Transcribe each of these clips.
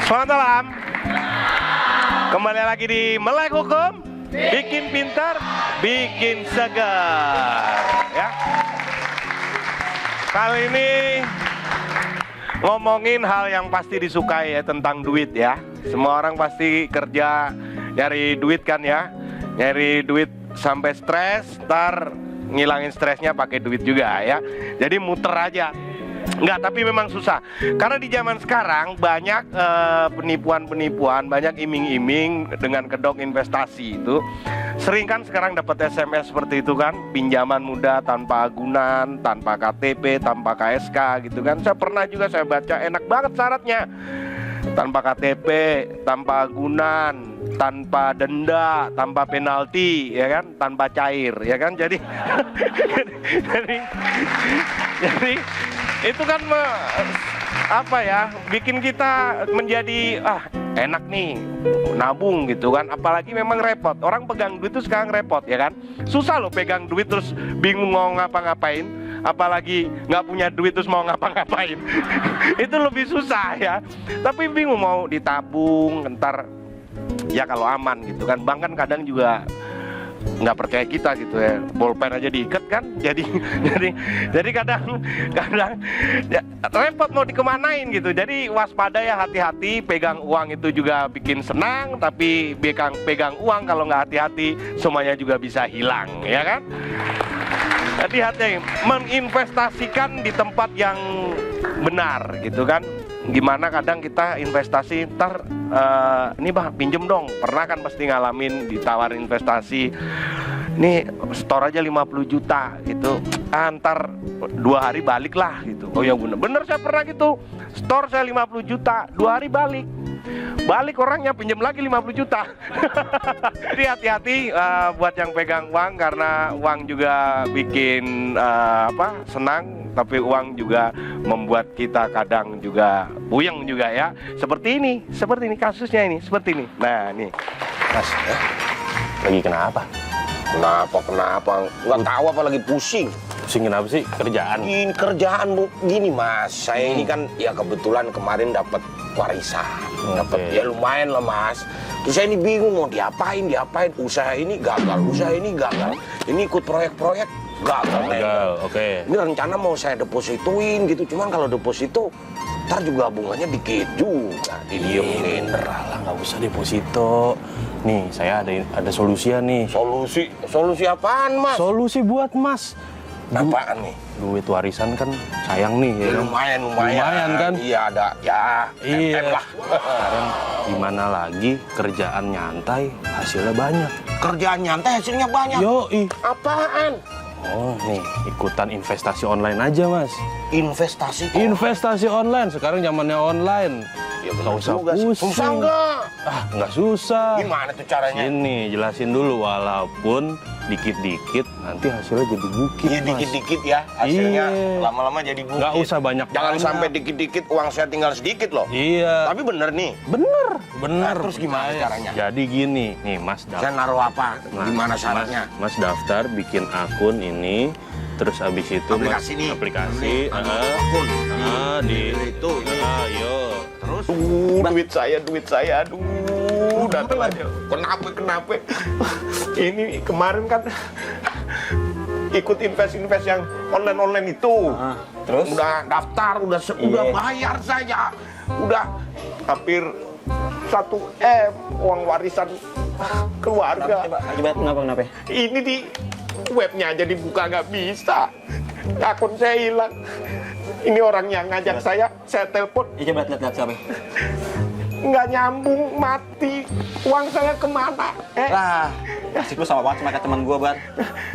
Selamat malam. Kembali lagi di Melek Hukum, bikin pintar, bikin segar. Ya. Kali ini ngomongin hal yang pasti disukai ya, tentang duit ya. Semua orang pasti kerja nyari duit kan ya. Nyari duit sampai stres, ntar ngilangin stresnya pakai duit juga ya. Jadi muter aja. Enggak, tapi memang susah. Karena di zaman sekarang banyak penipuan-penipuan, banyak iming-iming dengan kedok investasi itu. Sering kan sekarang dapat SMS seperti itu kan, pinjaman mudah tanpa agunan, tanpa KTP, tanpa KSK gitu kan. Saya pernah juga saya baca, enak banget syaratnya. Tanpa KTP, tanpa agunan, tanpa denda, tanpa penalti, ya kan, tanpa cair, ya kan. Jadi jadi itu kan apa ya, bikin kita menjadi enak nih nabung gitu kan. Apalagi memang repot, orang pegang duit itu sekarang repot ya kan. Susah loh pegang duit terus bingung mau ngapa-ngapain, apalagi nggak punya duit terus mau ngapa-ngapain. Itu lebih susah ya. Tapi bingung mau ditabung ntar ya kalau aman gitu kan. Bank kan kadang juga nggak percaya kita gitu ya, bolpen aja diikat kan. Jadi kadang ya, repot mau dikemanain gitu. Jadi waspada ya, hati-hati. Pegang uang itu juga bikin senang, tapi pegang uang kalau nggak hati-hati semuanya juga bisa hilang ya kan. Hati-hati menginvestasikan di tempat yang benar gitu kan. Gimana kadang kita investasi ntar ini bang pinjem dong, pernah kan pasti ngalamin ditawarin investasi, nih store aja 50 juta gitu, ntar 2 hari balik lah gitu. Oh ya bener saya pernah gitu, store saya 50 juta 2 hari balik orangnya pinjam lagi 50 juta. Jadi hati-hati buat yang pegang uang, karena uang juga bikin senang, tapi uang juga membuat kita kadang juga puyeng juga ya. Seperti ini kasusnya ini, seperti ini. Nah nih Mas, lagi kenapa? Kenapa? Nggak tahu apa lagi pusing. Pusing kenapa sih? Kerjaan? Ini kerjaan Bu, gini Mas. Saya ini kan ya kebetulan kemarin dapat warisan, dapat ya lumayan lah Mas. Terus saya ini bingung mau diapain. Usaha ini gagal. Ini ikut proyek-proyek gagal. Oke. Ini rencana mau saya deposituin gitu. Cuman kalau deposito ntar juga bunganya dikit juga. Didiemin. Lah, nggak usah deposito. Nih, saya ada solusinya nih. Solusi apaan Mas? Solusi buat Mas. Apaan nih? Duit warisan kan sayang nih ya. Lumayan kan? Iya ada ya. Iya lah. Sekarang gimana lagi, kerjaan nyantai hasilnya banyak. Kerjaan nyantai hasilnya banyak. Yoi. Apaan? Oh nih, ikutan investasi online aja Mas. Investasi online, sekarang zamannya online. Ya, nggak usah juga. pusing. Susah nggak? Nggak susah. Gimana tuh caranya? Ini jelasin dulu, walaupun dikit-dikit nanti hasilnya jadi bukit. Iya, Mas. dikit-dikit ya hasilnya. Iya. Lama-lama jadi bukit. Nggak usah banyak. Jangan sampai dikit-dikit uang saya tinggal sedikit loh. Iya. Tapi bener nih. Bener. Nah, terus gimana caranya? Jadi gini, nih Mas Saya daftar. naruh apa? Gimana syaratnya? Mas daftar, bikin akun ini, terus abis itu Aplikasi nih. aplikasi, Akun. di itu. yo. Terus? duit saya udah telat ya. Kenapa ini kemarin kan ikut invest yang online itu. Terus? Udah daftar, udah bayar saja. Udah hampir 1 M uang warisan keluarga. Kenapa? Ini di webnya aja dibuka nggak bisa. Akun saya hilang. Ini orang yang ngajak saya telepon. Coba lihat siapa? Nggak nyambung, mati. Uang saya kemana? Lah, asik lu sama banget sama kayak teman gua, Bar.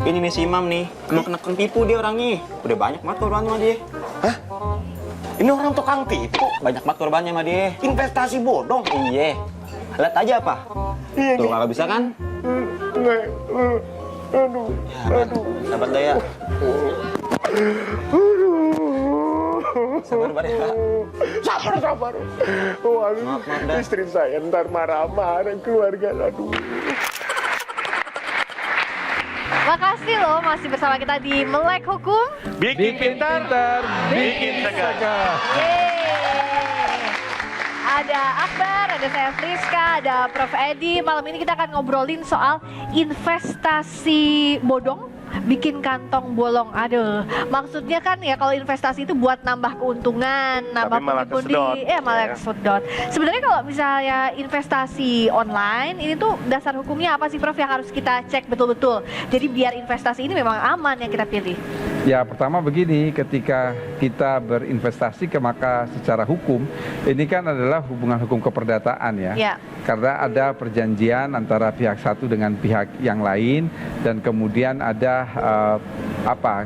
Ini nih si Imam nih, kena tipu dia orangnya. Udah banyak banget korbannya sama dia. Hah? Ini orang tukang tipu. Banyak banget korbannya sama dia. Investasi bodong. Iya. Lihat aja apa? Iya, Tuh nggak bisa kan? Aduh. Sabar dah ya. Sabar Bar ya. Sabar. Waduh, Maaf dah. istri saya ntar marah-marah, keluarga. Aduh. Makasih loh masih bersama kita di Melek Hukum. Bikin pintar, bikin segar. Yeay. Ada Akbar, ada saya Friska, ada Prof. Edi. Malam ini kita akan ngobrolin soal investasi bodong bikin kantong bolong. Aduh, maksudnya kan ya kalau investasi itu buat nambah keuntungan, nambah Tapi malah pundi-pundi, kesedot. malah Ya. kesedot. Sebenarnya kalau misalnya investasi online, ini tuh dasar hukumnya apa sih Prof yang harus kita cek betul-betul? Jadi biar investasi ini memang aman yang kita pilih. Ya, pertama begini, ketika kita berinvestasi maka secara hukum ini kan adalah hubungan hukum keperdataan ya. Ya. Karena ada perjanjian antara pihak satu dengan pihak yang lain dan kemudian ada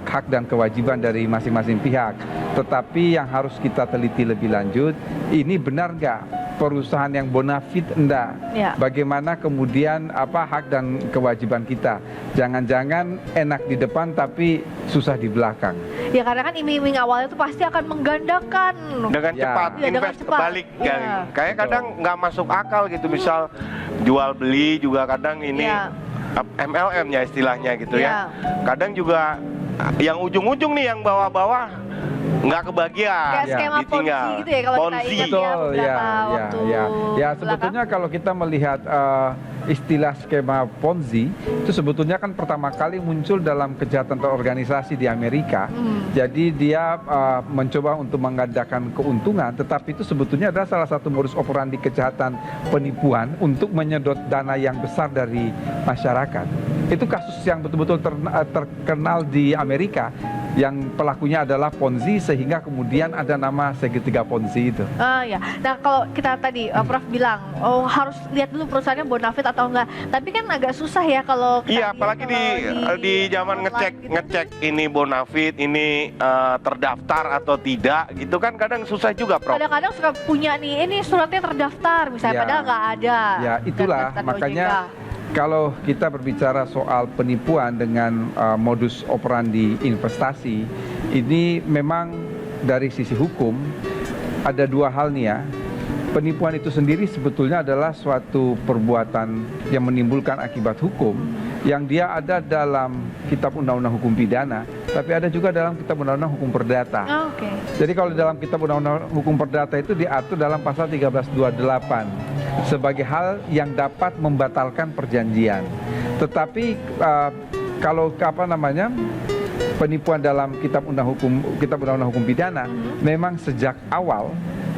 hak dan kewajiban dari masing-masing pihak. Tetapi yang harus kita teliti lebih lanjut, ini benar nggak perusahaan yang bonafit enggak? Ya. Bagaimana kemudian hak dan kewajiban kita? Jangan-jangan enak di depan tapi susah di belakang. Ya karena kan iming-iming awalnya tuh pasti akan menggandakan. Dengan Ya. cepat Iya, dengan invest cepat. balik Iya. kan. Kayak kadang nggak masuk akal gitu, misal jual beli juga kadang ini Iya. MLM-nya istilahnya gitu Iya. ya. Kadang juga yang ujung-ujung nih yang bawah-bawah nggak kebagian, Kayak skema ditinggal. Ponzi gitu ya kalau kita Ponzi. ingat ya Betul, beberapa waktu ya. belakang. Sebetulnya kalau kita melihat istilah skema Ponzi itu sebetulnya kan pertama kali muncul dalam kejahatan terorganisasi di Amerika. Jadi dia mencoba untuk mengadakan keuntungan, tetapi itu sebetulnya adalah salah satu modus operandi kejahatan penipuan untuk menyedot dana yang besar dari masyarakat. Itu kasus yang betul-betul terkenal di Amerika, yang pelakunya adalah Ponzi sehingga kemudian ada nama segitiga Ponzi itu. Ya. Nah kalau kita tadi Prof bilang harus lihat dulu perusahaannya bonafit atau enggak. Tapi kan agak susah ya kalau kita Iya, lihat apalagi kalau di zaman online ngecek gitu. ngecek ini bonafit, ini terdaftar atau tidak, gitu kan kadang susah juga, Prof. Kadang-kadang suka punya nih ini suratnya terdaftar misalnya Ya. padahal nggak ada. Ya, itulah Daftar makanya OJK. kalau kita berbicara soal penipuan dengan modus operandi investasi, ini memang dari sisi hukum ada dua hal nih ya. Penipuan itu sendiri sebetulnya adalah suatu perbuatan yang menimbulkan akibat hukum yang dia ada dalam Kitab Undang-Undang Hukum Pidana, tapi ada juga dalam Kitab Undang-Undang Hukum Perdata. Oke. Jadi kalau dalam Kitab Undang-Undang Hukum Perdata itu diatur dalam pasal 1328 sebagai hal yang dapat membatalkan perjanjian. Tetapi kalau penipuan dalam Kitab Undang-Undang Hukum Pidana memang sejak awal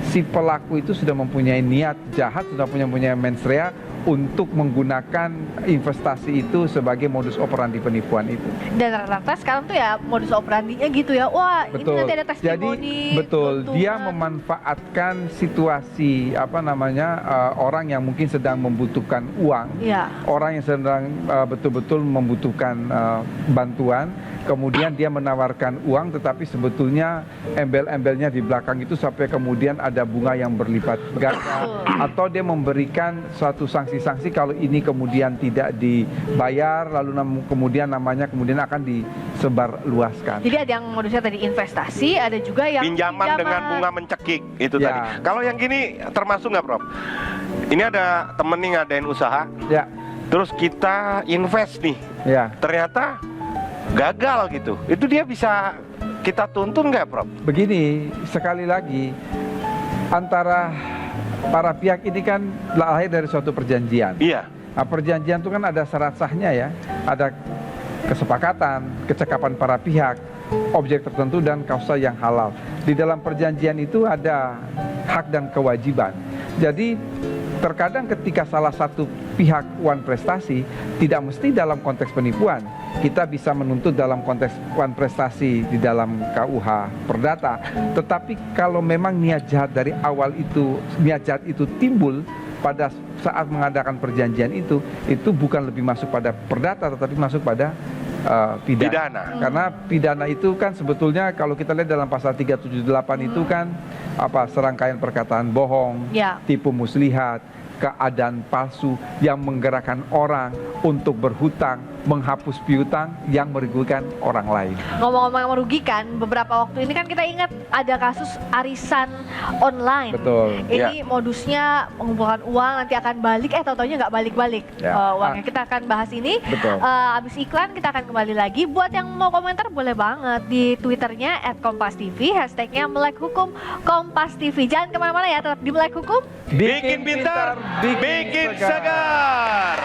si pelaku itu sudah mempunyai niat jahat, sudah mempunyai mens rea untuk menggunakan investasi itu sebagai modus operandi penipuan itu. Dan rata-rata sekarang tuh ya modus operandinya gitu ya. Wah, ini nanti ada testimoni. Jadi betul, dia keuntungan. memanfaatkan situasi orang yang mungkin sedang membutuhkan uang, Iya. orang yang sedang betul-betul membutuhkan bantuan, kemudian dia menawarkan uang, tetapi sebetulnya embel-embelnya di belakang itu sampai kemudian ada bunga yang berlipat ganda, atau dia memberikan suatu sanksi-sanksi kalau ini kemudian tidak dibayar, lalu kemudian namanya kemudian akan disebar luaskan. Jadi ada yang modusnya tadi investasi, ada juga yang Pinjaman dengan bunga mencekik itu Ya. tadi. Kalau yang gini termasuk nggak, Prof? Ini ada temen nih ngadain usaha, Ya, terus kita invest nih, ya. ternyata gagal gitu. Itu dia bisa kita tuntun nggak, Prof? Begini, sekali lagi, antara para pihak ini kan lahir dari suatu perjanjian. Iya. Nah, perjanjian itu kan ada syarat sahnya ya, ada kesepakatan, kecakapan para pihak, objek tertentu dan kausa yang halal. Di dalam perjanjian itu ada hak dan kewajiban. Jadi terkadang ketika salah satu pihak wan prestasi, tidak mesti dalam konteks penipuan. Kita bisa menuntut dalam konteks wan prestasi di dalam KUH Perdata. Tetapi kalau memang niat jahat dari awal itu, niat jahat itu timbul pada saat mengadakan perjanjian itu bukan lebih masuk pada perdata, tetapi masuk pada pidana. Karena pidana itu kan sebetulnya kalau kita lihat dalam pasal 378 itu kan serangkaian perkataan bohong, Ya. tipu muslihat, keadaan palsu yang menggerakkan orang untuk berhutang menghapus piutang yang merugikan orang lain. Ngomong-ngomong yang merugikan, beberapa waktu ini kan kita ingat ada kasus arisan online. Betul. Ini modusnya mengumpulkan uang, nanti akan balik, tahu-taunya nggak balik-balik Ya. uangnya. Kita akan bahas ini. Betul. Abis iklan kita akan kembali lagi. Buat yang mau komentar boleh banget di Twitternya @KompasTV, hashtagnya Melek Hukum Kompas TV. Jangan kemana-mana ya, tetap di Melek Hukum. Bikin pintar, bikin segar.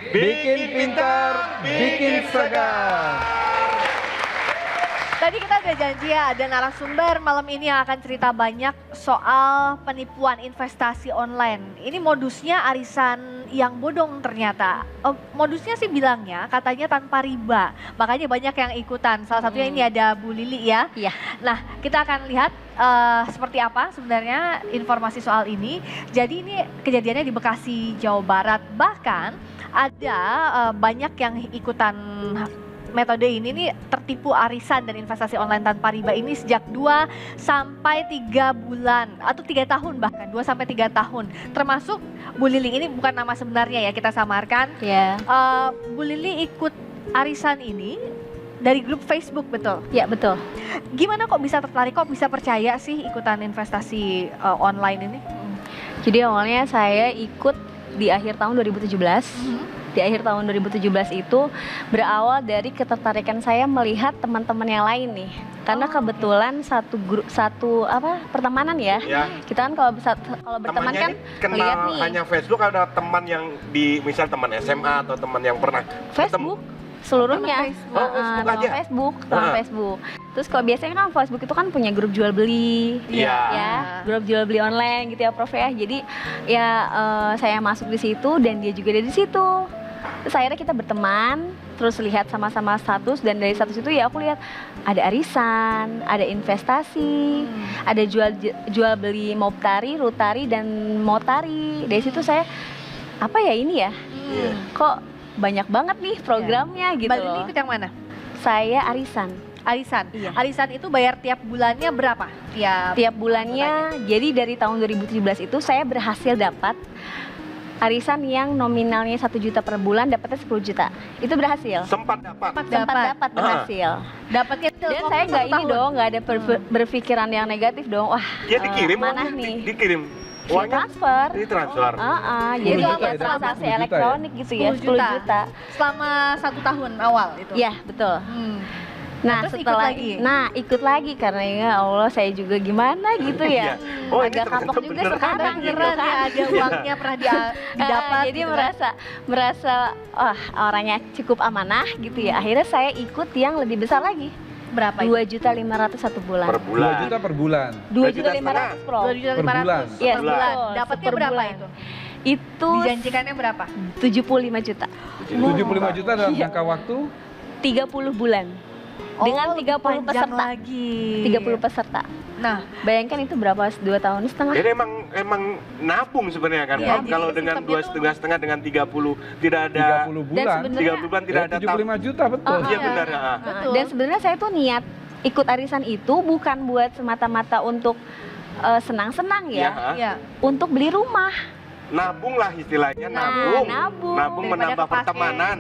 Bikin pintar, bikin segar. Tadi kita udah janji ya ada narasumber malam ini yang akan cerita banyak soal penipuan investasi online. Ini modusnya arisan yang bodong ternyata. Modusnya sih bilangnya katanya tanpa riba. Makanya banyak yang ikutan. Salah satunya ini ada Bu Lili ya. Iya. Nah kita akan lihat seperti apa sebenarnya informasi soal ini. Jadi ini kejadiannya di Bekasi, Jawa Barat. Bahkan ada banyak yang ikutan metode ini nih tertipu arisan dan investasi online tanpa riba ini sejak 2 sampai 3 bulan atau 3 tahun bahkan 2 sampai 3 tahun. Termasuk Bu Lili ini bukan nama sebenarnya ya, kita samarkan. Ya, Bu Lili ikut arisan ini dari grup Facebook, betul? ya betul. Gimana kok bisa tertarik, kok bisa percaya sih ikutan investasi online ini? Jadi awalnya saya ikut di akhir tahun 2017. Di akhir tahun 2017 itu berawal dari ketertarikan saya melihat teman-teman yang lain nih. Karena kebetulan satu pertemanan ya. Ya. Kita kan kalau berteman Temannya kan ini kenal lihat nih hanya Facebook, ada teman yang misal teman SMA atau teman yang pernah Facebook seluruhnya. Facebook. Oh, Facebook Teman aja? teman Ah. Facebook. Terus kalau biasanya kan Facebook itu kan punya grup jual beli. Iya. Ya, grup jual beli online gitu ya Prof ya. Jadi ya saya masuk di situ dan dia juga ada di situ. Terus akhirnya kita berteman, terus lihat sama-sama status, dan dari status itu ya aku lihat ada arisan, ada investasi, ada jual beli Moptari, Rutari dan Motari. Dari situ saya apa ya ini ya? Kok banyak banget nih programnya gitu Mbak Lili loh. ikut yang mana? Saya arisan. Arisan. Iya. Arisan itu bayar tiap bulannya berapa? Tiap bulannya, jadi dari tahun 2017 itu saya berhasil dapat arisan yang nominalnya 1 juta per bulan, dapatnya 10 juta. Itu berhasil. Sempat dapat. Sempat dapat berhasil. Dapatnya Dan saya nggak ini dong, nggak ada berpikiran yang negatif dong. Wah, Ya dikirim, mana uangnya nih? Dikirim. Via Uangnya transfer. ditransfer. Jadi 10 juta kayak ya, transaksi 10 juta ya? elektronik gitu ya, 10 10 juta. selama 1 tahun awal itu. Iya, betul. Nah, Terus ikut setelah lagi? ikut lagi karena ya Allah saya juga gimana gitu ya. Iya. Oh, ini Agak ternyata kapok juga beneran sekarang gitu. gitu Beneran kan. ya, ada uangnya pernah didapat. Jadi gitu kan. merasa orangnya cukup amanah gitu ya. Akhirnya saya ikut yang lebih besar lagi. Berapa itu? 2.500.000 satu bulan. Per 2 bulan. juta per bulan. 2.500.000 Pro. 2.500.000 Yes, per bulan. betul. Dapatnya Per berapa bulan. itu? Itu Dijanjikannya berapa? 75 juta. 75 juta dalam Iya. jangka waktu 30 bulan. Dengan lebih 30 panjang peserta. lagi. 30 peserta. Nah, Bayangkan itu berapa? 2,5 tahun. Jadi emang nabung sebenarnya kan. Iya, Kalau jadi dengan sistemnya 2,5 dengan 30 tidak ada 30 Dan bulan. sebenarnya 30 bulan tidak Ya, ada 75 juta betul. Iya benar. Ya. betul. Dan sebenarnya saya tuh niat ikut arisan itu bukan buat semata-mata untuk senang-senang Iya, ya, Iya. untuk beli rumah. nabung lah istilahnya, Nah, nabung. nabung. Nabung Daripada menambah kepake. pertemanan.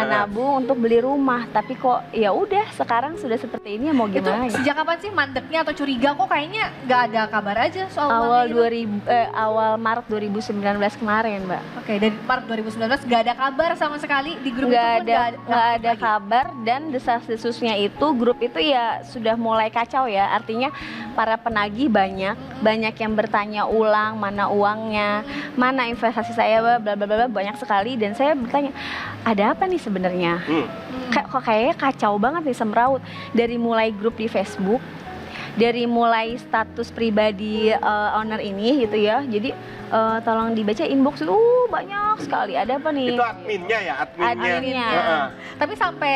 Nabung untuk beli rumah. Tapi kok ya udah sekarang sudah seperti ini ya mau Itu gimana ya? sejak kapan sih mandeknya atau curiga kok kayaknya nggak ada kabar aja soal Awal uangnya itu? awal Maret 2019 kemarin, Mbak. Oke, dari Maret 2019 nggak ada kabar sama sekali di grup Nggak itu pun ada lagi. kabar, dan desas-desusnya itu grup itu ya sudah mulai kacau ya. Artinya para penagih banyak yang bertanya ulang mana uangnya, mana investasi saya, bla bla bla, banyak sekali. Dan saya bertanya, ada apa nih sebenarnya? Kok kayaknya kacau banget nih, semraut. Dari mulai grup di Facebook, dari mulai status pribadi owner ini gitu ya. Jadi tolong dibaca inbox itu banyak sekali. Ada apa nih? Itu adminnya ya, adminnya. Adminnya. Heeh. Tapi sampai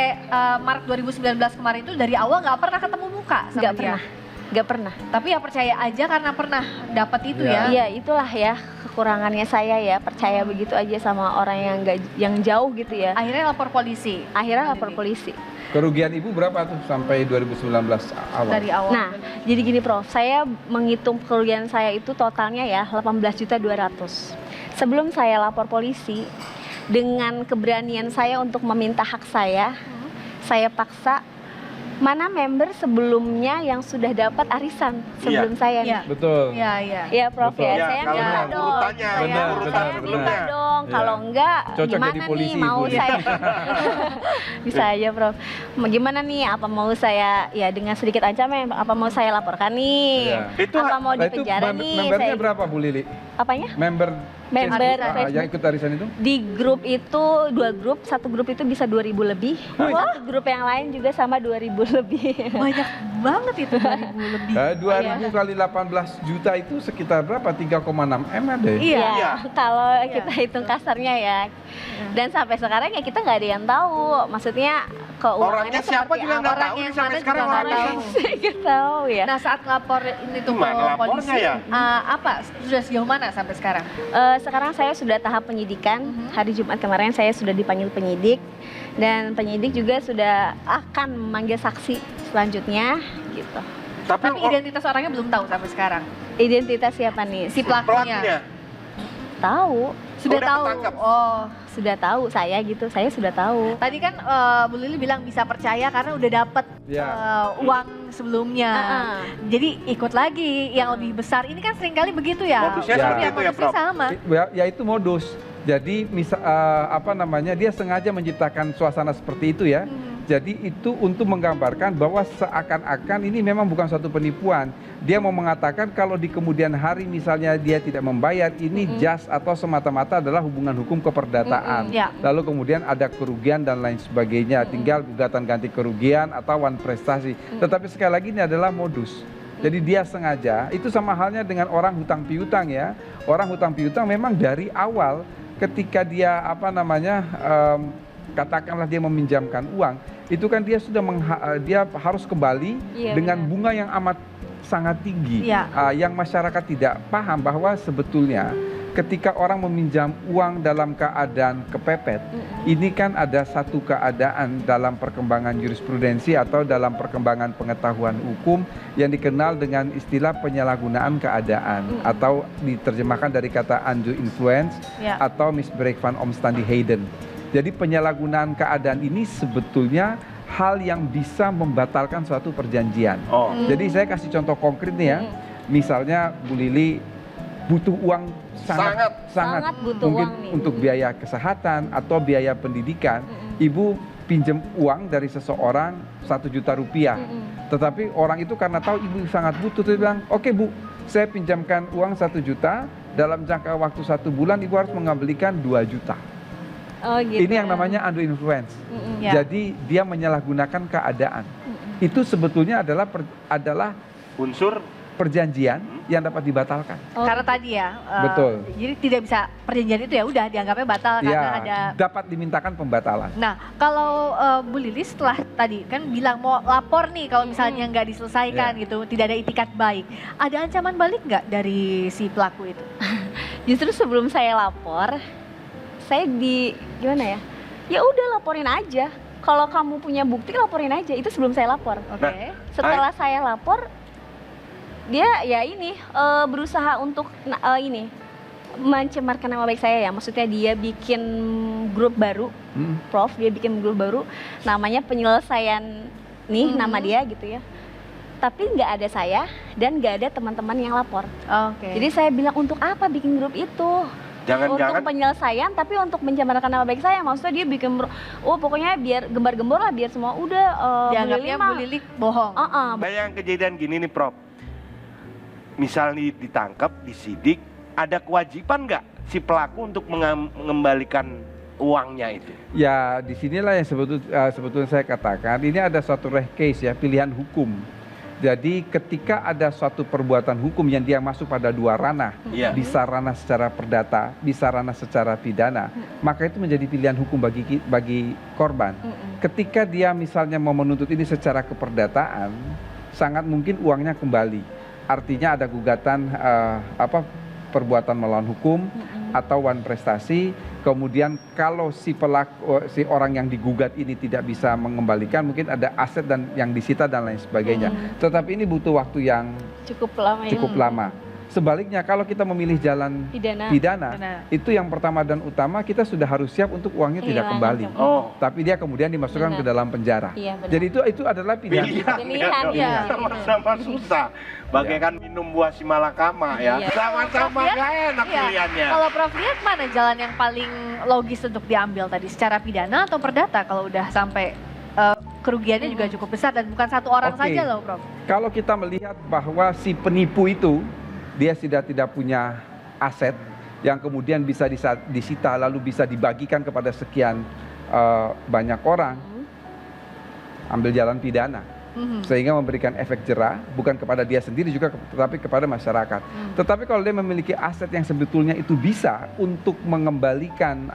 Maret 2019 kemarin itu dari awal nggak pernah ketemu muka sama Nggak dia. pernah. Nggak pernah. Tapi ya percaya aja karena pernah dapat itu ya. Iya, itulah ya kekurangannya saya ya, percaya begitu aja sama orang yang jauh gitu ya. Akhirnya lapor polisi. Akhirnya lapor polisi. Kerugian ibu berapa tuh sampai 2019 awal? Dari awal. Nah, jadi gini Prof, saya menghitung kerugian saya itu totalnya ya 18.200.000. Sebelum saya lapor polisi, dengan keberanian saya untuk meminta hak saya paksa mana member sebelumnya yang sudah dapat arisan sebelum saya nih. Iya. Betul. Iya, iya. Ya Prof Betul. ya, Ya, saya kalau minta memang dong. urutannya, Saya- benar, saya benar, minta benar. dong. Ya. Kalau enggak, Cocok gimana jadi polisi, nih mau Ibu, ya. saya? Bisa aja Prof. Gimana nih? Apa mau saya ya dengan sedikit ancaman? Apa mau saya laporkan nih? Iya. Itu Apa mau Nah, itu dipenjara nih? membernya Saya- berapa Bu Lili? Apanya? Member Member yang ikut arisan itu? Di grup itu 2 grup, satu grup itu bisa 2.000 lebih. Satu grup yang lain juga sama 2.000 lebih. Banyak banget itu 2000 lebih. 2.000 kali 18 juta itu sekitar berapa? 3,6 M ada ya? Iya. Iya. Kalau kita hitung kasarnya ya. Dan sampai sekarang ya kita nggak ada yang tahu. Maksudnya orangnya keuangannya siapa seperti juga apa. nggak Orang tahu yang nih sampai mana sekarang juga nggak orangnya. tahu. Saya nggak tahu ya. Nah, saat ngelapor ini tuh Gimana ke lapornya polisi, ya? apa sudah sejauh mana sampai sekarang? Sekarang saya sudah tahap penyidikan. Hari Jumat kemarin saya sudah dipanggil penyidik, dan penyidik juga sudah akan memanggil saksi selanjutnya gitu. Tapi Tapi identitas orangnya belum tahu sampai sekarang. Identitas siapa nih? Si pelakunya. pelakunya Tahu, Sudah Udah tahu. ketangkep. Oh, sudah tahu saya gitu. Saya sudah tahu. tadi kan Bu Lili bilang bisa percaya karena udah dapet Ya. uang sebelumnya. Jadi ikut lagi yang lebih besar. Ini kan seringkali begitu ya. Modusnya seperti Ya, itu ya, modusnya Prof? sama. Ya itu modus. Jadi dia sengaja menciptakan suasana seperti itu ya. Jadi itu untuk menggambarkan bahwa seakan-akan ini memang bukan suatu penipuan. Dia mau mengatakan kalau di kemudian hari misalnya dia tidak membayar, ini just atau semata-mata adalah hubungan hukum keperdataan. Ya. Lalu kemudian ada kerugian dan lain sebagainya. Tinggal gugatan ganti kerugian atau wan prestasi. Tetapi sekali lagi ini adalah modus. Jadi dia sengaja, itu sama halnya dengan orang hutang piutang ya. Orang hutang piutang memang dari awal ketika dia katakanlah dia meminjamkan uang, itu kan dia sudah dia harus kembali dengan bunga yang amat sangat tinggi. Yang masyarakat tidak paham bahwa sebetulnya ketika orang meminjam uang dalam keadaan kepepet, ini kan ada satu keadaan dalam perkembangan jurisprudensi atau dalam perkembangan pengetahuan hukum yang dikenal dengan istilah penyalahgunaan keadaan atau diterjemahkan dari kata undue influence atau misbruik van omstandigheden. Jadi penyalahgunaan keadaan ini sebetulnya hal yang bisa membatalkan suatu perjanjian. Jadi saya kasih contoh konkret nih ya. Misalnya Bu Lili butuh uang sangat butuh mungkin uang nih. untuk biaya kesehatan atau biaya pendidikan. Ibu pinjam uang dari seseorang 1 juta rupiah. Tetapi orang itu karena tahu ibu sangat butuh, dia bilang, oke Bu, saya pinjamkan uang 1 juta, dalam jangka waktu 1 bulan ibu harus mengembalikan 2 juta. Gitu. Ini yang namanya undue influence. Jadi dia menyalahgunakan keadaan. Itu sebetulnya adalah Unsur perjanjian yang dapat dibatalkan. Karena tadi ya, Betul. jadi tidak bisa perjanjian itu ya udah dianggapnya batal karena ada. Dapat dimintakan pembatalan. Nah, kalau Bu Lili setelah tadi kan bilang mau lapor nih kalau misalnya nggak diselesaikan gitu, tidak ada itikat baik. Ada ancaman balik nggak dari si pelaku itu? Justru sebelum saya lapor, saya gimana ya? Ya udah laporin aja. Kalau kamu punya bukti laporin aja. Itu sebelum saya lapor. Oke. Setelah saya lapor, dia ya berusaha untuk mencemarkan nama baik saya ya. Maksudnya dia bikin grup baru, Prof. Dia bikin grup baru, namanya penyelesaian nama dia gitu ya. Tapi nggak ada saya dan nggak ada teman-teman yang lapor. Oke. Jadi saya bilang untuk apa bikin grup itu? Jangan-jangan Untuk penyelesaian, tapi untuk mencemarkan nama baik saya. Maksudnya dia bikin, pokoknya biar gembar-gembor lah, biar semua udah dianggapnya Bu Lili bohong. Bayang kejadian gini nih Prof. Misal nih ditangkap, disidik, ada kewajiban nggak si pelaku untuk mengembalikan uangnya itu? Ya, disinilah yang sebetulnya saya katakan, ini ada suatu rare case ya, pilihan hukum. Jadi ketika ada suatu perbuatan hukum yang dia masuk pada 2 ranah, bisa ranah secara perdata, bisa ranah secara pidana, maka itu menjadi pilihan hukum bagi korban. Ketika dia misalnya mau menuntut ini secara keperdataan, sangat mungkin uangnya kembali. Artinya ada gugatan perbuatan melawan hukum atau wan prestasi. Kemudian kalau si orang yang digugat ini tidak bisa mengembalikan, mungkin ada aset dan yang disita dan lain sebagainya. Tetapi ini butuh waktu yang cukup lama. Sebaliknya kalau kita memilih jalan pidana, itu yang pertama dan utama kita sudah harus siap untuk uangnya tidak kembali. Tapi dia kemudian dimasukkan ke dalam penjara. Jadi itu adalah pilihan. Pilihan. Sama-sama susah. Bagaikan minum buah si malakama ya. Sama-sama gak enak pilihannya. Kalau Prof lihat mana jalan yang paling logis untuk diambil tadi, secara pidana atau perdata kalau udah sampai kerugiannya juga cukup besar dan bukan satu orang saja loh Prof. Kalau kita melihat bahwa si penipu itu dia tidak punya aset yang kemudian bisa disita lalu bisa dibagikan kepada sekian banyak orang, ambil jalan pidana. Sehingga memberikan efek jera bukan kepada dia sendiri juga tetapi kepada masyarakat. Tetapi kalau dia memiliki aset yang sebetulnya itu bisa untuk mengembalikan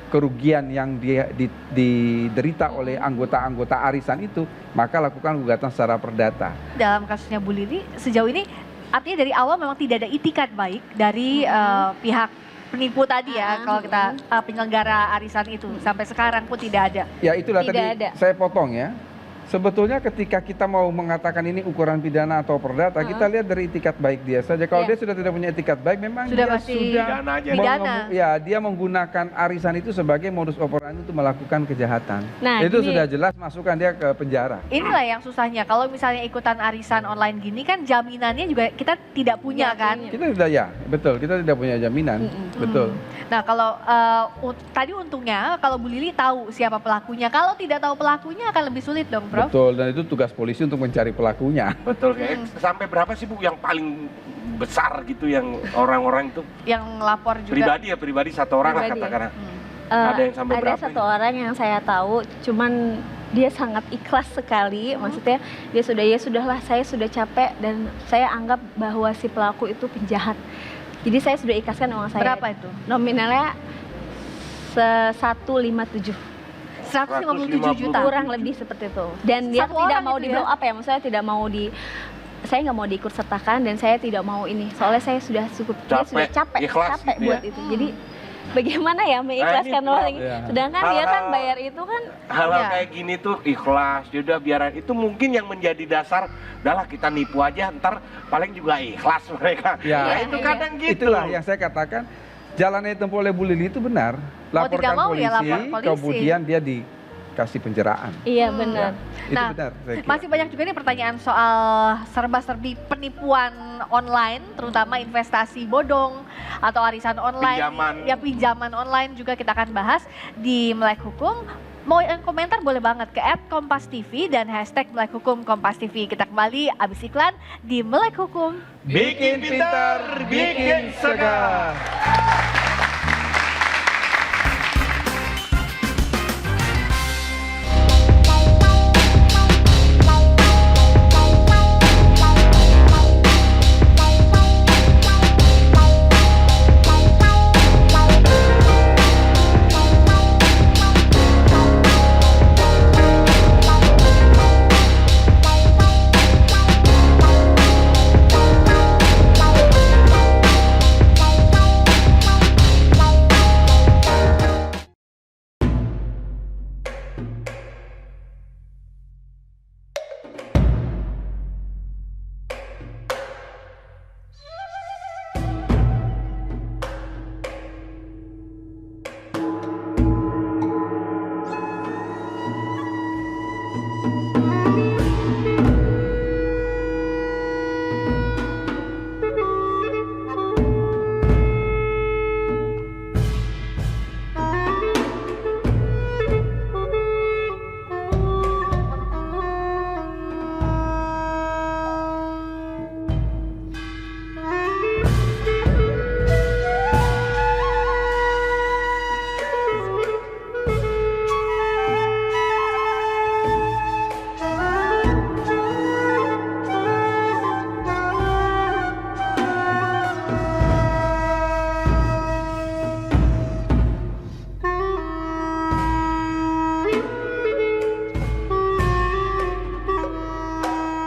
kerugian yang diderita oleh anggota-anggota arisan itu, maka lakukan gugatan secara perdata. Dalam kasusnya Bu Lili sejauh ini artinya dari awal memang tidak ada itikat baik dari pihak penipu tadi ya, kalau kita penyelenggara arisan itu sampai sekarang pun tidak ada. Ya itulah Tidak tadi ada. saya potong ya. Sebetulnya ketika kita mau mengatakan ini ukuran pidana atau perdata, kita lihat dari itikat baik dia saja. Kalau Iya. dia sudah tidak punya itikat baik, memang Sudah dia pasti sudah Pidana aja. pidana. ya dia menggunakan arisan itu sebagai modus operandi untuk melakukan kejahatan. Nah, Itu gini. sudah jelas masukkan dia ke penjara. Inilah yang susahnya. Kalau misalnya ikutan arisan online gini kan jaminannya juga kita tidak punya Nggak kan. punya. Kita tidak betul, kita tidak punya jaminan, betul. Nah kalau tadi untungnya kalau Bu Lili tahu siapa pelakunya. Kalau tidak tahu pelakunya akan lebih sulit dong, Prof. Betul, dan itu tugas polisi untuk mencari pelakunya. Betul, kayak sampai berapa sih Bu yang paling besar gitu yang orang-orang itu Yang lapor juga. pribadi satu orang lah Pribadi ya? katakan. Eh, Ada yang sampai berapa satu ini? orang yang saya tahu, cuman dia sangat ikhlas sekali. Maksudnya dia ya sudahlah, saya sudah capek dan saya anggap bahwa si pelaku itu penjahat. Jadi saya sudah ikhlaskan uang saya. Berapa itu? Nominalnya 157. 157 juta. Kurang lebih seperti itu. Dan dia Satu tidak orang mau itu di ya? blow up ya, maksudnya tidak mau saya nggak mau diikut sertakan dan saya tidak mau ini. Soalnya saya sudah cukup dia sudah capek ikhlas capek gitu ya. buat itu. Jadi bagaimana ya mengikhlaskan ini, orang? ya. Sedangkan dia kan Hal-hal- bayar itu kan Hal-hal Iya. kayak gini tuh ikhlas, udah biaran itu mungkin yang menjadi dasar, udahlah kita nipu aja, ntar paling juga ikhlas mereka. Ya. Nah, itu Iya. kadang gitu. Itulah yang saya katakan, jalan yang ditempuh oleh Bu Lili itu benar. Mau tidak Laporkan mau polisi, ya lapor polisi. kemudian dia dikasih penjeraan. iya benar. Itu Nah, benar, saya kira. Masih banyak juga nih pertanyaan soal serba-serbi penipuan online, terutama investasi bodong atau arisan online. Pinjaman. Ya pinjaman online juga kita akan bahas di Melek Hukum. Mau yang komentar boleh banget ke @kompas.tv dan #melekhukum_kompas.tv. Kita kembali abis iklan di Melek Hukum. Bikin pintar, bikin segar.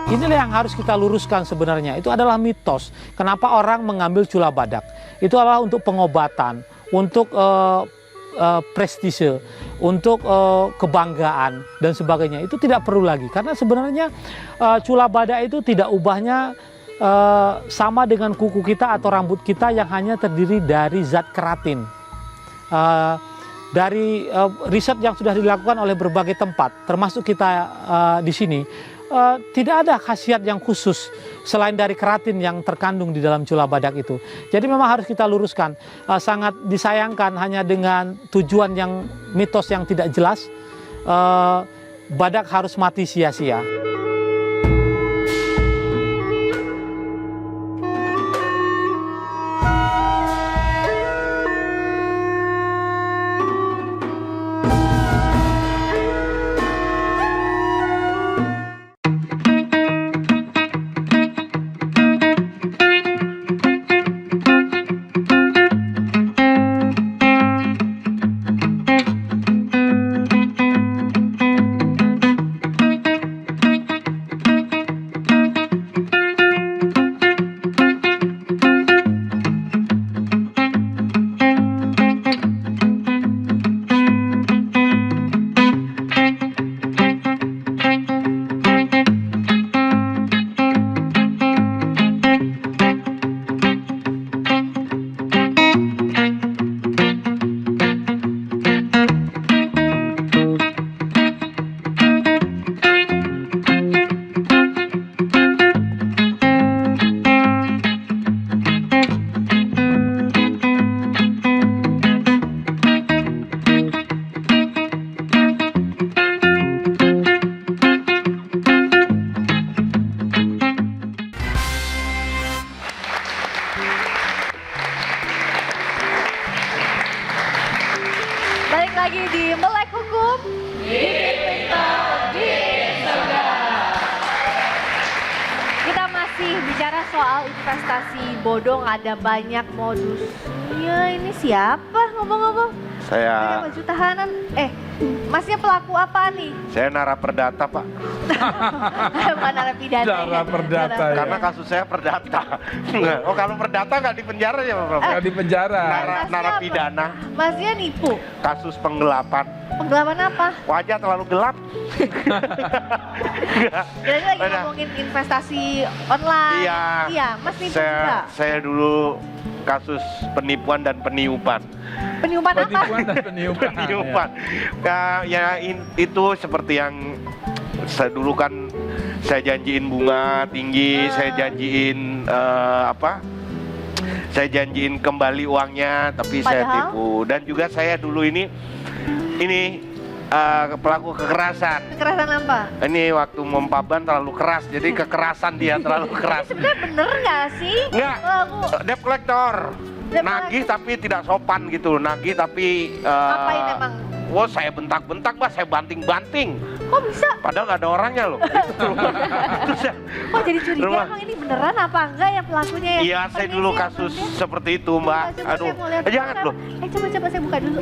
Inilah yang harus kita luruskan sebenarnya. Itu adalah mitos. Kenapa orang mengambil cula badak? Itu adalah untuk pengobatan, untuk prestise, untuk kebanggaan dan sebagainya. Itu tidak perlu lagi karena sebenarnya cula badak itu tidak ubahnya sama dengan kuku kita atau rambut kita yang hanya terdiri dari zat keratin. Dari riset yang sudah dilakukan oleh berbagai tempat, termasuk kita di sini, tidak ada khasiat yang khusus selain dari keratin yang terkandung di dalam cula badak itu. Jadi memang harus kita luruskan. Sangat disayangkan hanya dengan tujuan yang mitos yang tidak jelas, badak harus mati sia-sia. soal investasi bodong ada banyak modus. Iya, ini siapa ngomong-ngomong? Pakai Saya baju tahanan. Masnya pelaku apa nih? naraperdata, Pak. Bukan narapidana. Naraperdata, ya. Karena kasus saya perdata. Oh, kalau perdata nggak di penjara ya, Prof? Nggak di penjara. Masnya Narapidana, apa? Masnya nipu. kasus penggelapan. Penggelapan apa? Wajah terlalu gelap. Jadi lagi Udah. ngomongin investasi online. Iya. Iya, Mas nipu juga. Saya dulu kasus penipuan dan peniupan. Peniupan apa? Penipuan dan peniupan. Peniupan. Itu seperti yang saya dulu kan saya janjiin bunga tinggi, saya janjiin saya janjiin kembali uangnya, tapi saya Padahal? tipu. Dan juga saya dulu ini pelaku kekerasan. Kekerasan apa? Ini waktu mempaban terlalu keras, jadi kekerasan dia terlalu keras. Sebenarnya bener nggak sih? Enggak, Pelaku. debt collector. Debt Nagih tapi tidak sopan gitu, nagih tapi Ngapain emang? wah saya bentak-bentak, Pak, saya banting-banting. Kok bisa? Padahal nggak ada orangnya loh. Terus saya- Kok jadi curiga Rumah. emang ini beneran apa enggak ya pelakunya ya? Iya, saya dulu Permisi ya, kasus Mas, ya. seperti itu, Mbak. Coba Aduh, saya mau lihat jangan dulu. loh, Coba saya buka dulu.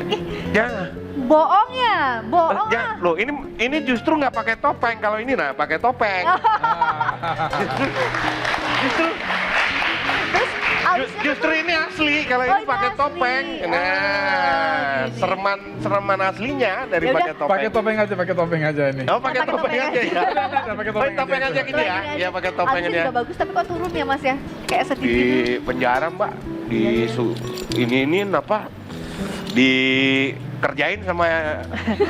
jangan. Bohong ya? Bohong Jangan ah. loh, ini justru nggak pakai topeng. Kalau ini nah pakai topeng. Justru Terus alisnya justru ini asli. Kalau Oh, ini ini pakai asli. topeng. Nah, gini. sereman aslinya daripada Yaudah. topeng. Pakai topeng aja ini. Oh, pakai topeng aja ya. Pakai Oh, topeng aja gini ya. Iya, pakai topeng Alisnya aja. juga bagus tapi kok turun ya Mas ya? Kayak sedih Di gitu. penjara, Mbak. Di ini apa? Dikerjain sama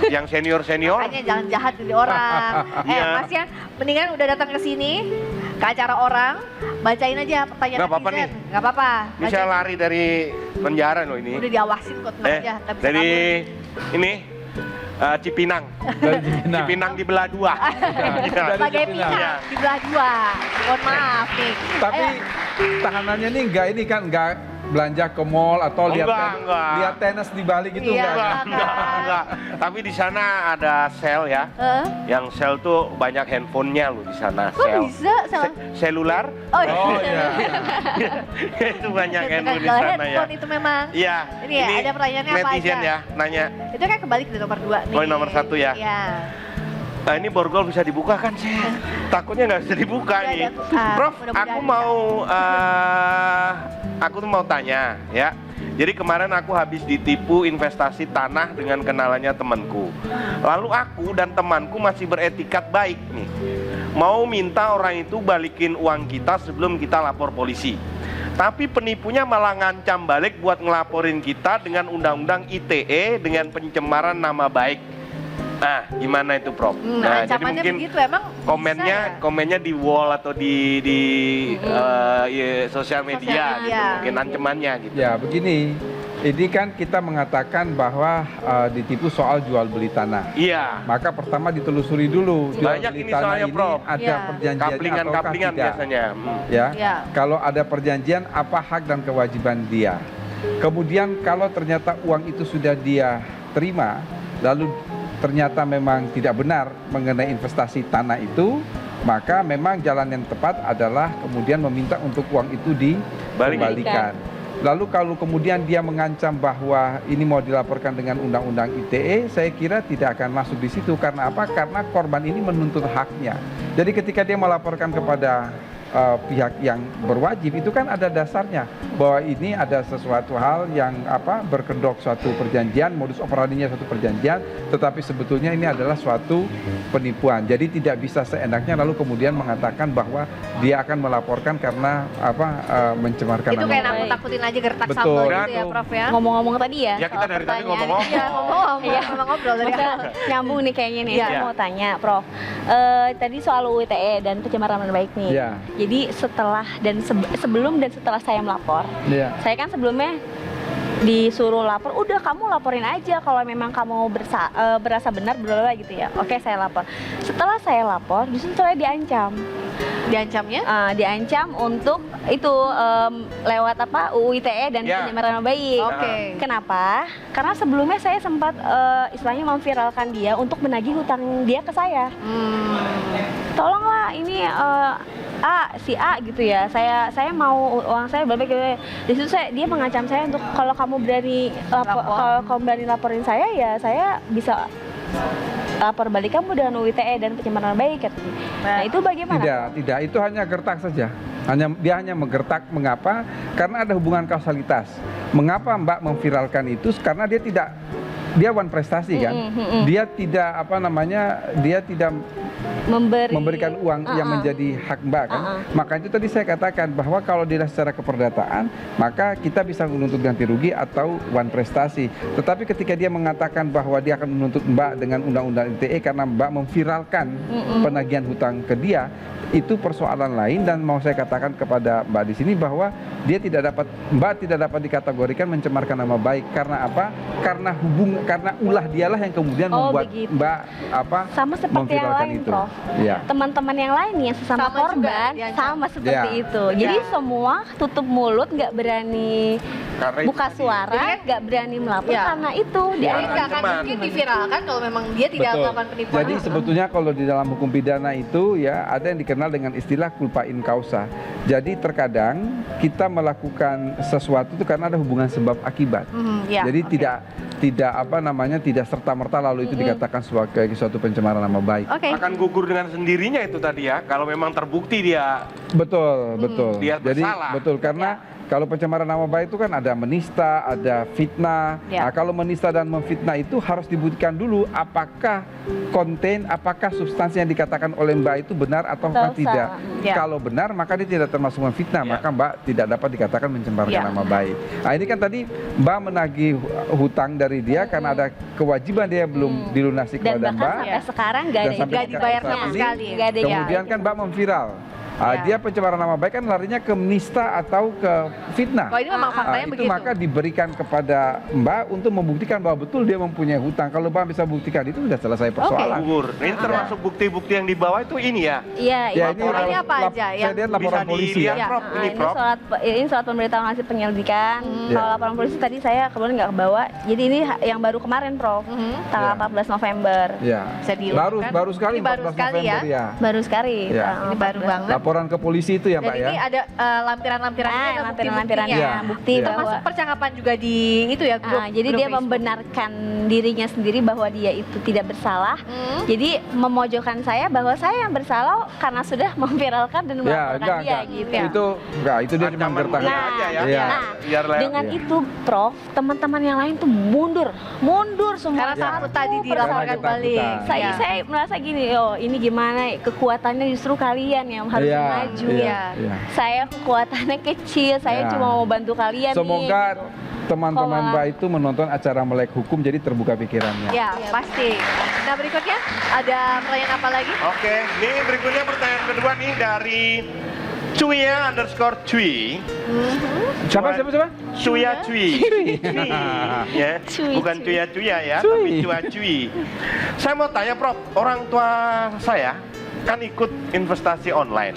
yang senior. Makanya jangan jahat jadi orang. Iya. Mas ya, mendingan udah datang ke sini ke acara orang, bacain aja pertanyaan Nggak apa-apa netizen. nih. Nggak apa-apa. Ini saya lari dari penjara loh ini. Udah diawasin kok tenang aja. Nggak bisa Dari kabur. ini Cipinang. Dari Cipinang. Cipinang dibelah dua. Iya. Dari Sebagai Cipinang. pihak Iya. dibelah dua. Mohon maaf nih. Tapi Ayo. tahanannya nih enggak belanja ke mall atau lihat Enggak. lihat tenis di Bali gitu Iya. enggak. Enggak. Tapi di sana ada sel ya. Heeh. Yang sel tuh banyak handphonenya loh di sana. Kok Sel. bisa? Salah. Selular. Oh, Oh iya. Itu banyak Itu kan handphone di kalau sana ya. handphone itu memang. Iya. Ini ya, ada pertanyaannya apa netizen aja? ya nanya. Itu kan kebalik di nomor 2 nih. Oh, nomor 1 ya? Iya. Nah, ini borgol bisa dibuka kan sih? Takutnya nggak bisa dibuka Udah, nih. udah. Prof, Mudah-mudahan aku tuh mau tanya ya. Jadi kemarin aku habis ditipu investasi tanah dengan kenalannya temanku. Lalu aku dan temanku masih beretikat baik nih. Mau minta orang itu balikin uang kita sebelum kita lapor polisi. Tapi penipunya malah ngancam balik buat ngelaporin kita dengan undang-undang ITE dengan pencemaran nama baik. Nah, gimana itu, Prof? Nah, ancamannya begitu emang bisa ya? komennya di wall atau di sosial media, media. gitu, mungkin ancamannya gitu. Ya begini, ini kan kita mengatakan bahwa ditipu soal jual beli tanah. Iya. Maka pertama ditelusuri dulu jual Banyak beli ini tanah soalnya, ini Prof. ada Iya. perjanjiannya ataukah Kaplingan tidak. biasanya. Ya. Iya. Kalau ada perjanjian apa hak dan kewajiban dia. Kemudian kalau ternyata uang itu sudah dia terima, lalu ternyata memang tidak benar mengenai investasi tanah itu, maka memang jalan yang tepat adalah kemudian meminta untuk uang itu dikembalikan. Lalu kalau kemudian dia mengancam bahwa ini mau dilaporkan dengan undang-undang ITE, saya kira tidak akan masuk di situ. Karena apa? Karena korban ini menuntut haknya. Jadi ketika dia melaporkan kepada pihak yang berwajib, itu kan ada dasarnya bahwa ini ada sesuatu hal yang berkedok suatu perjanjian, modus operandinya suatu perjanjian, tetapi sebetulnya ini adalah suatu penipuan. Jadi tidak bisa seenaknya lalu kemudian mengatakan bahwa dia akan melaporkan karena mencemarkan Itu nama kayak baik. nakut-nakutin aja gertak Betul. sambal gitu ya, Betul. Prof ya. Ngomong-ngomong tadi ya, Ya, kita soal dari tadi pertanyaan. ngomong-ngomong. Iya, ngomong Iya. ngobrol dari Maka nyambung nih kayaknya nih, Iya. saya mau tanya Prof. Tadi soal UU ITE dan pencemaran nama baik nih. Iya. Jadi setelah dan sebelum dan setelah saya melapor, Iya. saya kan sebelumnya disuruh lapor, udah kamu laporin aja kalau memang kamu berasa benar berapa gitu ya. Oke, saya lapor. Setelah saya lapor, justru saya diancam. diancamnya. Diancam untuk itu lewat UU ITE dan Ya. pencemaran nama baik. Oke. Kenapa? Karena sebelumnya saya sempat istilahnya memviralkan dia untuk menagih hutang dia ke saya. Tolonglah Pak ini si A gitu ya, saya mau uang saya berapa gitu. Di situ dia mengancam saya untuk kalau kamu berani laporin saya ya saya bisa lapor balik kamu dengan UU ITE dan pencemaran nama baik katanya. Nah itu bagaimana? Tidak, itu hanya gertak saja. Dia hanya menggertak. Mengapa? Karena ada hubungan kausalitas. Mengapa Mbak memviralkan itu? Karena dia one prestasi kan. Dia tidak dia tidak memberikan uang yang menjadi hak Mbak kan. Maka itu tadi saya katakan bahwa kalau dilihat secara keperdataan, maka kita bisa menuntut ganti rugi atau one prestasi. Tetapi ketika dia mengatakan bahwa dia akan menuntut Mbak dengan undang-undang ITE karena Mbak memviralkan penagihan hutang ke dia, itu persoalan lain. Dan mau saya katakan kepada Mbak di sini bahwa Mbak tidak dapat dikategorikan mencemarkan nama baik. Karena apa? Karena ulah dialah yang kemudian membuat begitu. Mbak sama seperti yang lain, itu. Prof. Ya. Teman-teman yang lain yang sesama Sama korban juga, sama seperti itu. Jadi semua tutup mulut, nggak berani Karena itu buka tadi. suara, nggak berani melapor karena itu Jadi dia nggak akan mungkin diviralkan kalau memang dia tidak Betul. melakukan penipuan. Jadi sebetulnya kalau di dalam hukum pidana itu ya ada yang dikenal dengan istilah culpa in causa. Jadi terkadang kita melakukan sesuatu itu karena ada hubungan sebab akibat. Jadi tidak serta-merta lalu itu dikatakan sebagai suatu pencemaran nama baik. Akan gugur dengan sendirinya itu tadi ya, kalau memang terbukti dia Betul. Dia Jadi bersalah. betul karena kalau pencemaran nama baik itu kan ada menista, ada fitnah. Nah, kalau menista dan memfitnah itu harus dibuktikan dulu apakah substansi yang dikatakan oleh Mbak itu benar atau tidak. Kalau benar maka dia tidak termasuk memfitnah, maka Mbak tidak dapat dikatakan mencemarkan nama baik. Nah, ini kan tadi Mbak menagih hutang dari dia karena ada kewajiban dia belum dilunasi dan kepada bahkan Mbak. sampai sekarang nggak dibayar sama sekali. Nggak ada Kemudian kan Mbak memviral. Dia pencemaran nama baik kan larinya ke menista atau ke fitnah. Kalau ini memang faktanya itu begitu. maka diberikan kepada Mbak untuk membuktikan bahwa betul dia mempunyai hutang. Kalau Mbak bisa buktikan itu sudah selesai persoalan. gugur. Ini termasuk bukti-bukti yang dibawa itu ini ya. Iya, Ya, Laporannya apa aja saya lihat laporan bisa polisi dilihat, ya. Prof. Ini, Prof. ini surat pemberitahuan hasil penyelidikan. Ya. Kalau laporan polisi tadi saya kebetulan nggak kebawa. Jadi ini yang baru kemarin, Prof. Tanggal 14 November. Ya. Bisa dilakukan. Baru sekali Ini baru 14 sekali November ya. Baru sekali. Ya. Ini baru banget. Laporan ke polisi itu ya, Dan Mbak ini ya. ada lampiran-lampirannya, ada lampiran-lampirannya, bukti-buktinya. bukti Termasuk bahwa percakapan juga di itu ya grup. jadi grup dia Facebook. membenarkan dirinya sendiri bahwa dia itu tidak bersalah. Jadi memojokkan saya bahwa saya yang bersalah karena sudah memviralkan dan melaporkan dia gitu. Itu dia cuma Ancaman bertahan. mulia aja ya. Iya. Nah, Biar lewat. dengan itu, Prof, teman-teman yang lain tuh mundur semua. Karena takut tadi Karena dilaporkan ketakutan. balik. Saya merasa gini, ini gimana kekuatannya justru kalian yang harus Iya, maju. iya, iya. Saya kekuatannya kecil, saya Ya. cuma mau bantu kalian Semoga nih. Gitu. teman-teman Kok Mbak itu menonton acara Melek Hukum jadi terbuka pikirannya. Ya, pasti. Nah, berikutnya ada pertanyaan apa lagi? Oke, ini berikutnya pertanyaan kedua nih dari Cuya_Cui. Siapa? Cuya Cui. Ya, Cui, bukan Cui. Cuya ya, Cui. tapi Cuya Cui. Saya mau tanya, Prof, orang tua saya kan ikut investasi online.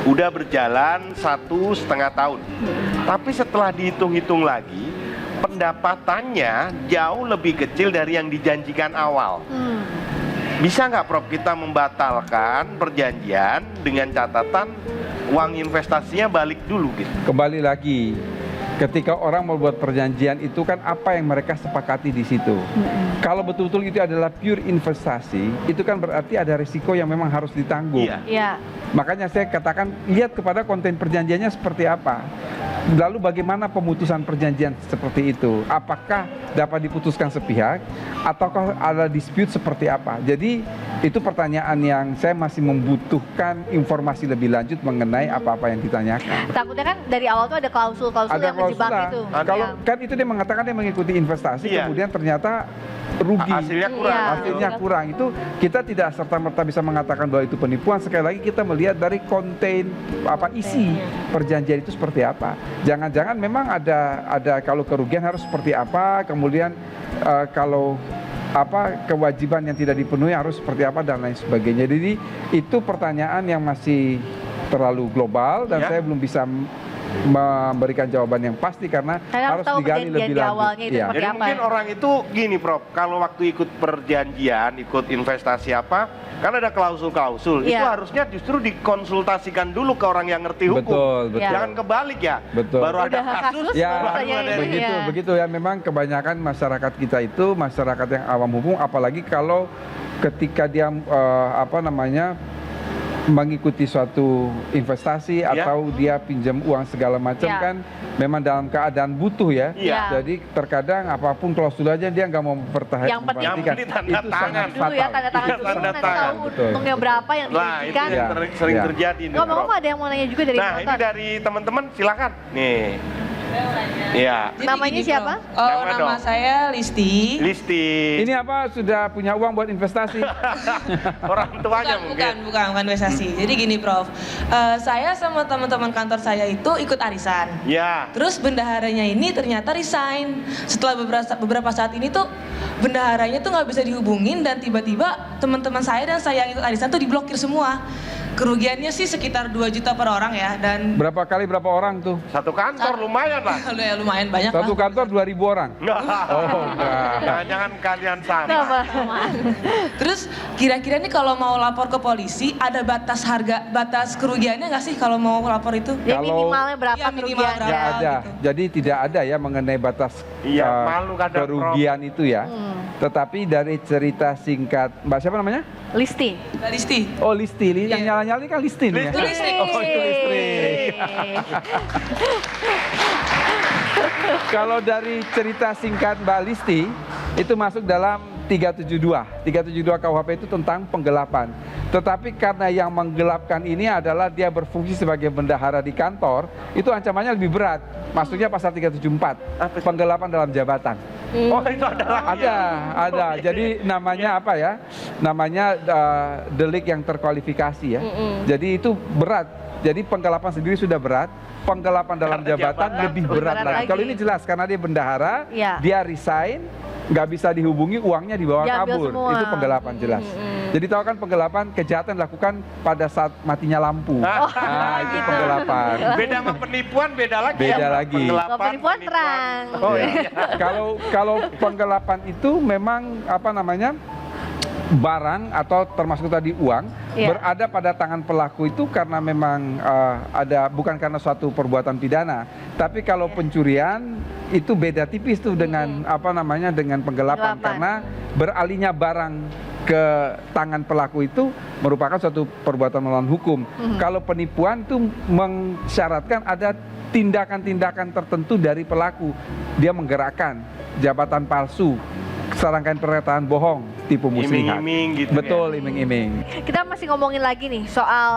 Udah berjalan 1,5 tahun. Tapi setelah dihitung-hitung lagi, pendapatannya jauh lebih kecil dari yang dijanjikan awal. Bisa nggak, Prof, kita membatalkan perjanjian dengan catatan uang investasinya balik dulu gitu? Kembali lagi, ketika orang membuat perjanjian itu kan apa yang mereka sepakati di situ. Kalau betul-betul itu adalah pure investasi, itu kan berarti ada risiko yang memang harus ditanggung. Iya. Ya. Makanya saya katakan lihat kepada konten perjanjiannya seperti apa. Lalu bagaimana pemutusan perjanjian seperti itu? Apakah dapat diputuskan sepihak ataukah ada dispute seperti apa? Jadi itu pertanyaan yang saya masih membutuhkan informasi lebih lanjut mengenai apa-apa yang ditanyakan. Takutnya kan dari awal tuh ada klausul-klausul yang menjebak klausul itu. lah. Kalau kan itu dia mengatakan dia mengikuti investasi, Iya. kemudian ternyata rugi. Hasilnya kurang. Iya. Hasilnya kurang. Itu kita tidak serta-merta bisa mengatakan bahwa itu penipuan. Sekali lagi kita melihat dari konten isi perjanjian itu seperti apa. Jangan-jangan memang ada kalau kerugian harus seperti apa, kemudian kalau kewajiban yang tidak dipenuhi harus seperti apa dan lain sebagainya. Jadi itu pertanyaan yang masih terlalu global dan saya belum bisa memberikan jawaban yang pasti karena harus tahu digali kejadian lebih di lanjut. awalnya itu Iya. seperti Jadi apa mungkin ya? orang itu gini, Prof, kalau waktu ikut perjanjian, ikut investasi apa, kan ada klausul-klausul. Itu Iya. harusnya justru dikonsultasikan dulu ke orang yang ngerti hukum. Betul, betul. Jangan kebalik ya. Betul. Baru ada Udah kasus, kasus, Ya, baru baru tanya ada ini. begitu, Iya. begitu ya. Memang kebanyakan masyarakat kita itu masyarakat yang awam hukum, apalagi kalau ketika dia mengikuti suatu investasi Ya. atau dia pinjam uang segala macam Ya. kan, memang dalam keadaan butuh ya. Iya. Jadi terkadang apapun klausul aja dia nggak mau Yang penting- Yang penting tanda itu tangan. sangat Dulu ya fatal. tanda tangan Iya, dulu, tanda nanti tangan, tahu betul. untungnya berapa yang Nah, itu dijanjikan. Ya. sering Ya. terjadi nih. Ngomong-ngomong Prof. ada yang mau nanya juga dari Nah, ini penonton. dari teman-teman silakan. Nih. Iya. Jadi Namanya gini, siapa? Bro. Oh, Nama nama dong. saya Listi. Listi. Ini apa, sudah punya uang buat investasi? Orang tuanya mungkin. Bukan investasi. Jadi gini, Prof. Saya sama teman-teman kantor saya itu ikut arisan. Ya. Terus bendaharanya ini ternyata resign. Setelah beberapa saat ini tuh bendaharanya tuh nggak bisa dihubungin dan tiba-tiba teman-teman saya dan saya yang ikut arisan tuh diblokir semua. Kerugiannya sih sekitar 2 juta per orang ya dan Berapa kali berapa orang tuh? Satu kantor lumayan lah. udah lumayan banyak Satu lah. kantor 2.000 orang. Oh, enggak. Jangan kalian sama. Sama. Terus kira-kira nih kalau mau lapor ke polisi ada batas kerugiannya nggak sih kalau mau lapor itu? Ya Kalau- minimalnya berapa Iya, minimal kerugiannya? berapa. Nggak ada. gitu. Jadi tidak ada ya mengenai batas Iya, eh, malu kadang, kerugian itu ya. Hmm. Tetapi dari cerita singkat, Mbak siapa namanya? Listi. Mbak Listi. Oh, Listi. Yang Iya. nyala-nyala ini kan Listi nih ya? Itu listrik. Oh, itu listrik. Kalau dari cerita singkat Mbak Listi, itu masuk dalam 372. 372 KUHP itu tentang penggelapan. Tetapi karena yang menggelapkan ini adalah dia berfungsi sebagai bendahara di kantor, itu ancamannya lebih berat. Masuknya pasal 374, penggelapan dalam jabatan. Oh, itu ada lagi. Ada. Jadi namanya apa ya? Namanya delik yang terkualifikasi ya. Jadi itu berat. Jadi penggelapan sendiri sudah berat, penggelapan dalam Karena jabatan jabatan lebih lebih berat berat lagi. lagi. Kalau ini jelas karena dia bendahara, Iya. dia resign, nggak bisa dihubungi, uangnya dibawa Diambil kabur. semua. Itu penggelapan jelas. Jadi tahu kan penggelapan kejahatan dilakukan pada saat matinya lampu. Nah, itu gitu. penggelapan. Beda sama penipuan, beda lagi. Beda ya, Pak? lagi. Penggelapan, Kalau penipuan terang. Oh Ya. iya. Kalau penggelapan itu memang apa namanya? Barang atau termasuk tadi uang Iya. berada pada tangan pelaku itu karena memang bukan karena suatu perbuatan pidana, tapi kalau pencurian itu beda tipis tuh dengan apa namanya dengan penggelapan Penggelapan. karena beralihnya barang ke tangan pelaku itu merupakan suatu perbuatan melawan hukum. Kalau penipuan itu mensyaratkan ada tindakan-tindakan tertentu dari pelaku, dia menggerakkan jabatan palsu, serangkaian pernyataan bohong, tipu muslihat. Iming-iming gitu. Betul, iming-iming. Kita masih ngomongin lagi nih soal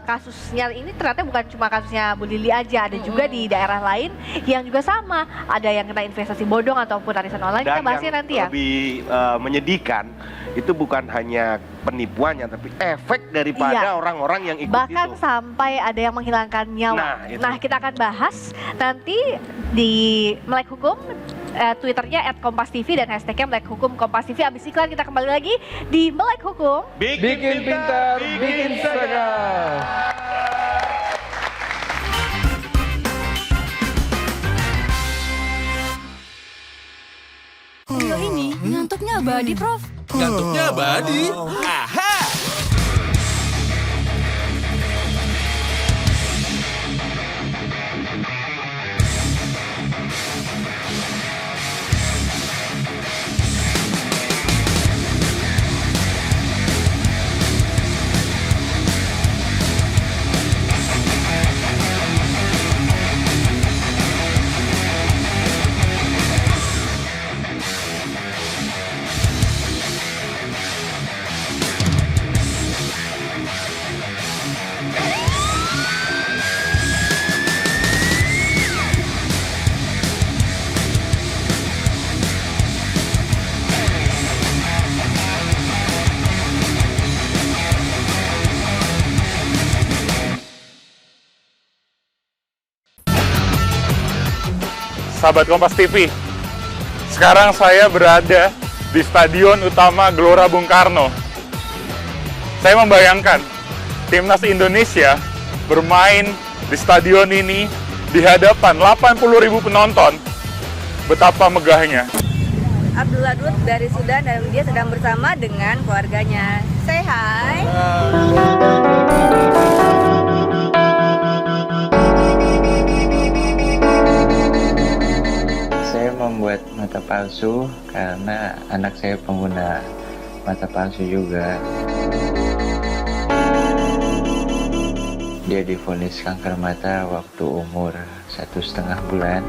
kasusnya ini ternyata bukan cuma kasusnya Bu Lili aja, ada juga di daerah lain yang juga sama. Ada yang kena investasi bodong ataupun arisan online. Kita Dan bahasnya yang nanti ya. lebih menyedihkan itu bukan hanya penipuannya, tapi efek daripada Iya. orang-orang yang ikut Bahkan itu. sampai ada yang menghilangkan nyawa. Nah, itu. Nah, kita akan bahas nanti di Melek Hukum, Twitternya @kompas.tv dan hashtagnya Melek Hukum Kompas TV. Abis iklan kita kembali lagi di Melek Hukum. Bikin pintar, bikin seragam. Trio ini ngantuknya abadi, Prof. Ngantuknya abadi. Aha! Sahabat Kompas TV, sekarang saya berada di Stadion Utama Gelora Bung Karno. Saya membayangkan timnas Indonesia bermain di stadion ini di hadapan 80.000 penonton. Betapa megahnya. Abdul Wadud dari Sudan dan dia sedang bersama dengan keluarganya. Say hi. Saya membuat mata palsu karena anak saya pengguna mata palsu juga. Dia divonis kanker mata waktu umur 1,5 bulan.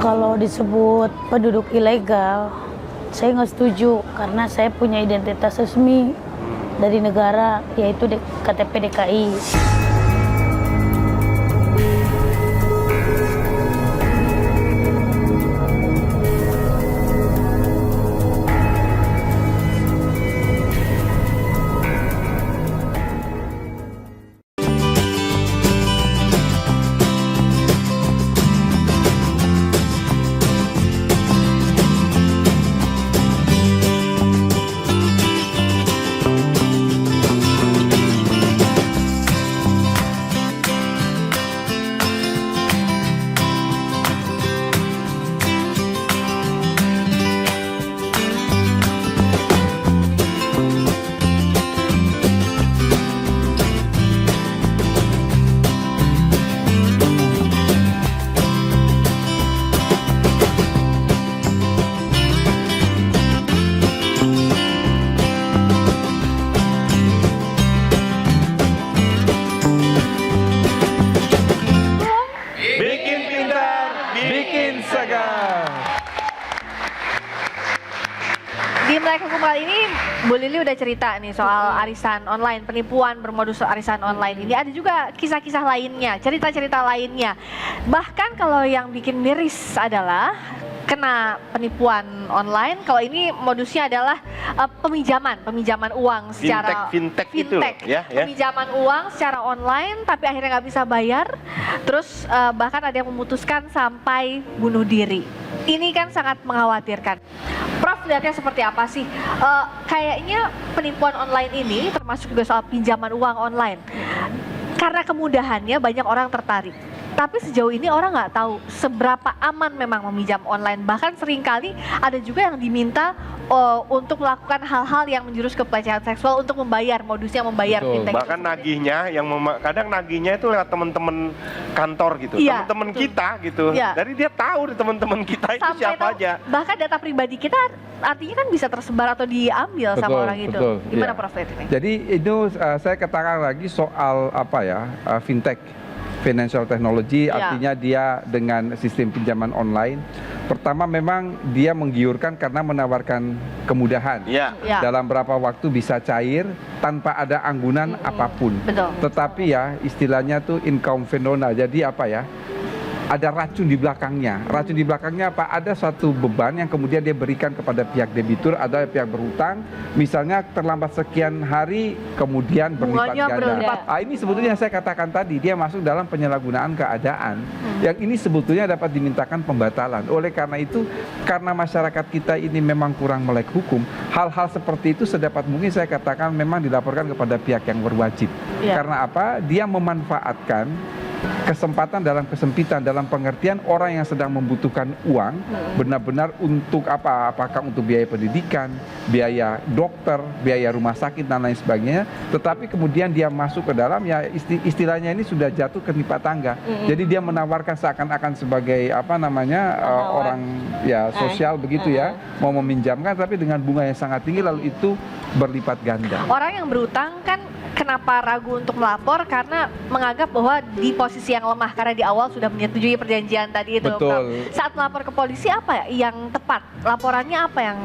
Kalau disebut penduduk ilegal, saya nggak setuju karena saya punya identitas resmi dari negara, yaitu KTP DKI. Di Melek Hukum kali ini, Bu Lili udah cerita nih soal arisan online, penipuan bermodus arisan online ini. Ada juga kisah-kisah lainnya, cerita-cerita lainnya. Bahkan kalau yang bikin miris adalah kena penipuan online. Kalau ini modusnya adalah peminjaman uang secara fintech itu loh, ya. Peminjaman uang secara online, tapi akhirnya nggak bisa bayar. Terus bahkan ada yang memutuskan sampai bunuh diri. Ini kan sangat mengkhawatirkan. Prof, lihatnya seperti apa sih? Kayaknya penipuan online ini termasuk juga soal pinjaman uang online. Karena kemudahannya banyak orang tertarik. Tapi sejauh ini orang nggak tahu seberapa aman memang meminjam online. Bahkan seringkali ada juga yang diminta untuk melakukan hal-hal yang menjurus ke pelecehan seksual untuk membayar, modusnya membayar fintech. Bahkan nagihnya, kadang nagihnya itu lewat teman-teman kantor gitu, Iya, teman-teman kita gitu. Iya. Dari dia tahu teman-teman kita itu Sampai siapa tahu, aja. bahkan data pribadi kita artinya kan bisa tersebar atau diambil sama orang itu. Gimana Iya. Prof ini? Jadi itu saya katakan lagi soal fintech, financial technology, artinya dia dengan sistem pinjaman online. Pertama memang dia menggiurkan karena menawarkan kemudahan. Dalam berapa waktu bisa cair tanpa ada anggunan apapun. Betul. Tetapi ya istilahnya tuh income phenomena. Jadi ada racun di belakangnya. Racun di belakangnya apa? Ada suatu beban yang kemudian dia berikan kepada pihak debitur, ada pihak berhutang. Misalnya terlambat sekian hari, kemudian berlipat ganda. Ini sebetulnya saya katakan tadi, dia masuk dalam penyalahgunaan keadaan. Yang ini sebetulnya dapat dimintakan pembatalan. Oleh karena itu, karena masyarakat kita ini memang kurang melek hukum, hal-hal seperti itu sedapat mungkin saya katakan memang dilaporkan kepada pihak yang berwajib. Karena apa? Dia memanfaatkan kesempatan dalam kesempitan, dalam pengertian orang yang sedang membutuhkan uang benar-benar untuk apakah untuk biaya pendidikan, biaya dokter, biaya rumah sakit dan lain sebagainya, tetapi kemudian dia masuk ke dalam istilahnya ini sudah jatuh ke timpa tangga. Jadi dia menawarkan seakan-akan sebagai orang sosial begitu mau meminjamkan tapi dengan bunga yang sangat tinggi, lalu itu berlipat ganda. Orang yang berutang kan kenapa ragu untuk melapor? Karena menganggap bahwa di posisi yang lemah karena di awal sudah menyetujui perjanjian tadi itu. Betul. Prof. Saat melapor ke polisi apa yang tepat? Laporannya apa yang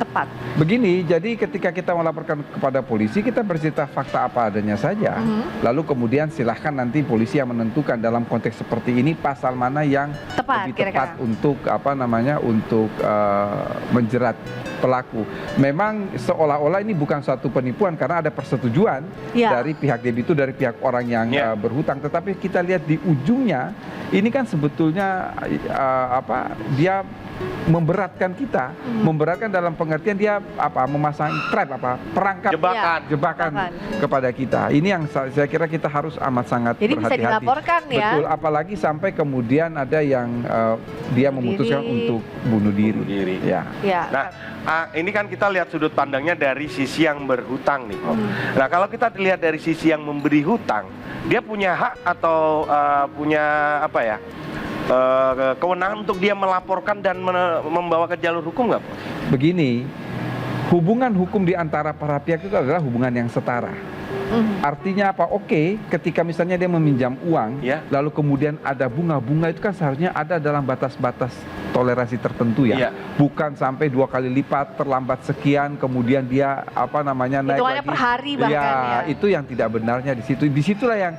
tepat? Begini, jadi ketika kita melaporkan kepada polisi, kita bercerita fakta apa adanya saja. Lalu kemudian silahkan nanti polisi yang menentukan dalam konteks seperti ini pasal mana yang lebih tepat untuk untuk menjerat pelaku. Memang seolah-olah ini bukan suatu penipuan karena ada persetujuan dari pihak debitur, dari pihak orang yang berhutang. Tetapi kita lihat di ujungnya, ini kan sebetulnya dia memberatkan kita, memberatkan dalam pengertian dia memasang trap perangkap jebakan kepada kita. Ini yang saya kira kita harus amat sangat jadi berhati-hati. Bisa dilaporkan ya. Betul, apalagi sampai kemudian ada yang dia memutuskan untuk bunuh diri. Ya. Nah, ini kan kita lihat sudut pandangnya dari sisi yang berhutang nih, Prof. Nah, kalau kita lihat dari sisi yang memberi hutang, dia punya hak atau punya kewenangan untuk dia melaporkan dan membawa ke jalur hukum nggak, Prof? Begini, hubungan hukum di antara para pihak itu adalah hubungan yang setara. Artinya apa? Oke, ketika misalnya dia meminjam uang, lalu kemudian ada bunga-bunga, itu kan seharusnya ada dalam batas-batas toleransi tertentu ya. Bukan sampai 2 kali lipat, terlambat sekian, kemudian dia naik lagi. Per hari bahkan ya. Itu yang tidak benarnya di situ. Disitulah yang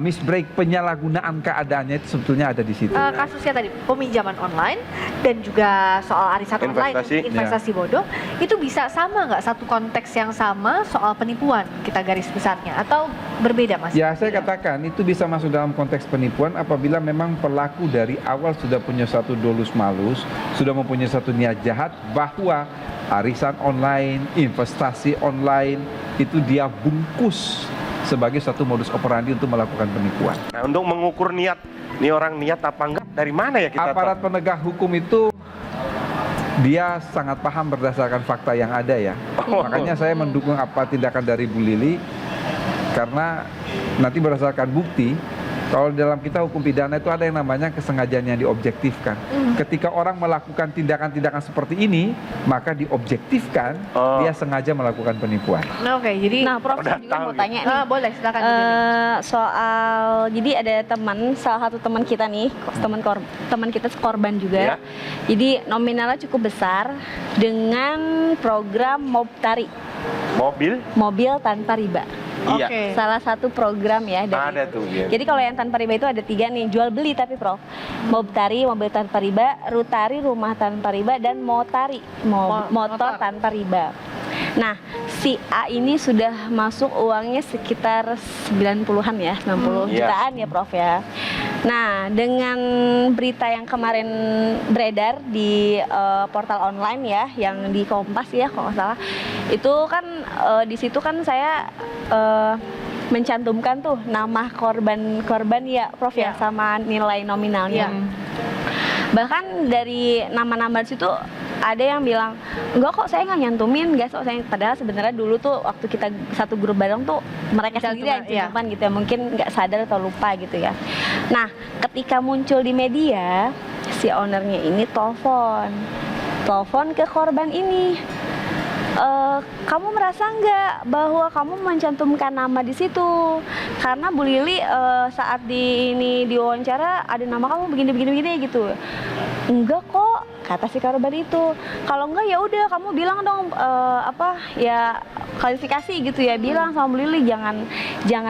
misbreak, penyalahgunaan keadaannya itu sebetulnya ada di situ. Kasusnya tadi peminjaman online dan juga soal arisan online, investasi bodong, itu bisa sama nggak, satu konteks yang sama soal penipuan kita garis besarnya, atau berbeda, Mas? Ya, saya katakan itu bisa masuk dalam konteks penipuan apabila memang pelaku dari awal sudah punya satu dolus malus, sudah mempunyai satu niat jahat bahwa arisan online, investasi online itu dia bungkus sebagai satu modus operandi untuk melakukan penipuan. Nah, untuk mengukur niat, ini orang niat apa enggak, dari mana ya kita Aparat penegak hukum itu dia sangat paham berdasarkan fakta yang ada ya. Makanya saya mendukung tindakan dari Bu Lili, karena nanti berdasarkan bukti. Kalau dalam kita hukum pidana itu ada yang namanya kesengajaan yang diobjektifkan. Ketika orang melakukan tindakan-tindakan seperti ini, maka diobjektifkan dia sengaja melakukan penipuan. Oke, jadi Prof juga mau tanya nih. Boleh, silakan. Soal jadi ada salah satu teman kita nih, teman kita korban juga. Jadi nominalnya cukup besar dengan program Mobtari. Mobil tanpa riba. Iya. Salah satu program ya dari ada tuh. Jadi kalau yang tanpa riba itu ada 3 nih, jual beli tapi Prof. Mobtari, mobil tanpa riba, Rutari, rumah tanpa riba, dan Motari, motor tanpa riba. Nah, si A ini sudah masuk uangnya sekitar 90-an ya, 90 jutaan ya Prof ya. Nah, dengan berita yang kemarin beredar di portal online ya, yang di Kompas ya kalau nggak salah, itu kan di situ kan saya mencantumkan tuh nama korban ya Prof ya, sama nilai nominalnya. Bahkan dari nama-nama situ ada yang bilang, enggak kok saya nggak nyantumin, guys. Padahal sebenarnya dulu tuh waktu kita satu grup bareng tuh mereka sendiri yang cantuman gitu ya, mungkin nggak sadar atau lupa gitu ya. Nah, ketika muncul di media, si ownernya ini telepon ke korban ini. Kamu merasa nggak bahwa kamu mencantumkan nama di situ? Karena Bu Lili saat diwawancara ada nama kamu begini gitu. Enggak kok, kata si korban itu. Kalau enggak ya udah kamu bilang dong klarifikasi gitu ya, bilang sama Bu Lili jangan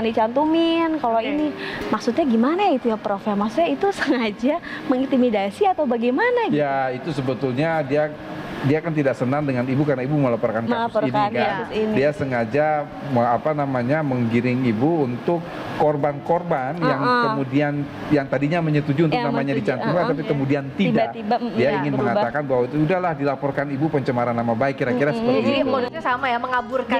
dicantumin. Kalau ini maksudnya gimana itu ya Prof? Maksudnya itu sengaja mengintimidasi atau bagaimana gitu? Ya, itu sebetulnya dia kan tidak senang dengan ibu karena ibu melaporkan kasus ini kan. Dia sengaja menggiring ibu untuk korban-korban yang kemudian yang tadinya menyetujui untuk namanya dicantumkan tapi kemudian tidak. Dia ingin mengatakan bahwa itu udahlah dilaporkan ibu pencemaran nama baik, kira-kira seperti itu. Jadi modusnya sama ya, mengaburkan.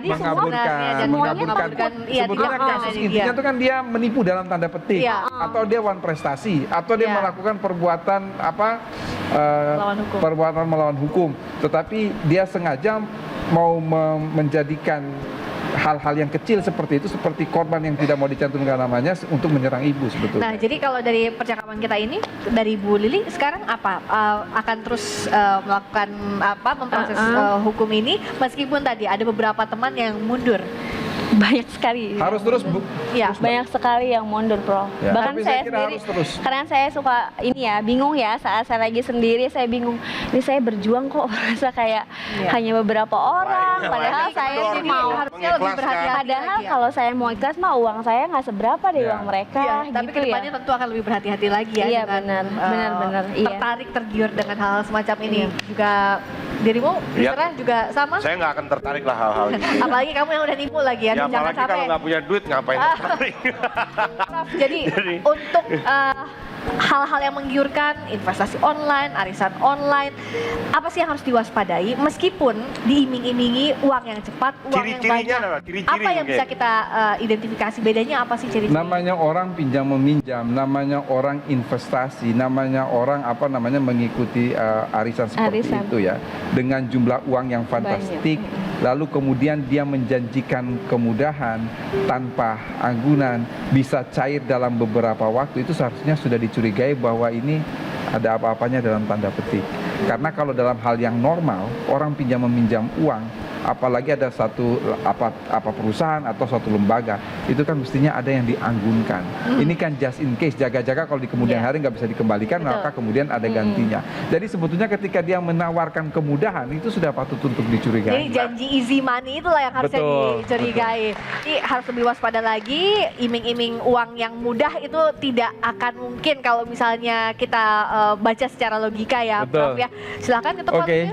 Sebetulnya kasus intinya itu kan dia menipu dalam tanda petik, atau dia wan prestasi, atau dia melakukan perbuatan perbuatan melawan hukum. Tetapi dia sengaja mau menjadikan hal-hal yang kecil seperti itu, seperti korban yang tidak mau dicantumkan namanya, untuk menyerang ibu sebetulnya. Nah, jadi kalau dari percakapan kita ini, dari Bu Lili sekarang akan terus melakukan memproses hukum ini, meskipun tadi ada beberapa teman yang mundur. banyak sekali. Harus terus bu. Ya, banyak sekali yang mundur, Prof. Ya. Bahkan Tapi saya saya kira sendiri, harus terus. karena saya suka ini ya, bingung ya saat saya lagi sendiri, saya bingung. Ini saya berjuang kok, merasa kayak hanya beberapa orang, padahal saya sih mau harusnya lebih berhati-hati. Padahal lagi ya. kalau saya mau ikhlas mah uang saya nggak seberapa deh uang mereka. Iya, tapi gitu kedepannya ya. tentu akan lebih berhati-hati lagi ya. Iya, dengan, benar, iya. tertarik, tergiur dengan hal-hal semacam ini. Juga dirimu, Iya. Misternya juga sama? Saya nggak akan tertarik lah hal-hal gitu. Apalagi kamu yang udah nipu lagi ya, Ya jangan apalagi kalau sampai. nggak punya duit ngapain tertarik? Prof, jadi untuk hal-hal yang menggiurkan, investasi online, arisan online, apa sih yang harus diwaspadai meskipun diiming-imingi uang yang cepat, uang yang Ciri-cirinya banyak? adalah ciri-ciri Apa yang bisa mungkin. kita identifikasi? Bedanya apa sih ciri-ciri? Namanya orang pinjam meminjam, namanya orang investasi, namanya orang mengikuti arisan seperti Arisan. itu ya, dengan jumlah uang yang fantastik, lalu kemudian dia menjanjikan kemudahan tanpa anggunan, bisa cair dalam beberapa waktu, itu seharusnya sudah dicurigai bahwa ini ada apa-apanya dalam tanda petik. Karena kalau dalam hal yang normal, orang pinjam meminjam uang, apalagi ada satu perusahaan atau suatu lembaga, itu kan mestinya ada yang dianggunkan. Ini kan just in case, jaga-jaga kalau di kemudian hari nggak bisa dikembalikan, maka kemudian ada gantinya. Jadi sebetulnya ketika dia menawarkan kemudahan, itu sudah patut untuk dicurigai. Jadi janji easy money itulah yang harusnya Betul, dicurigai. Jadi harus lebih waspada lagi, iming-iming uang yang mudah itu tidak akan mungkin kalau misalnya kita baca secara logika ya, Betul. Prof ya. Silakan ketuk palunya.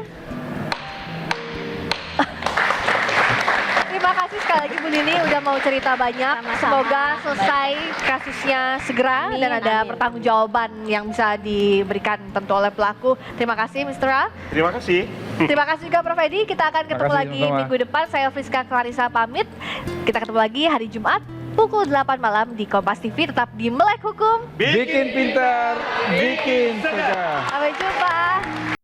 Terima kasih sekali lagi Bu Nini udah mau cerita banyak. Semoga selesai kasusnya segera dan ada pertanggungjawaban yang bisa diberikan tentu oleh pelaku. Terima kasih Mr. A. Terima kasih. Terima kasih juga Prof Edi. Kita akan ketemu kasih, lagi sama-sama. minggu depan. Saya Friska Clarissa pamit. Kita ketemu lagi hari Jumat pukul 8 malam di Kompas TV. Tetap di Melek Hukum. Bikin pintar, bikin cerdas. Sampai jumpa.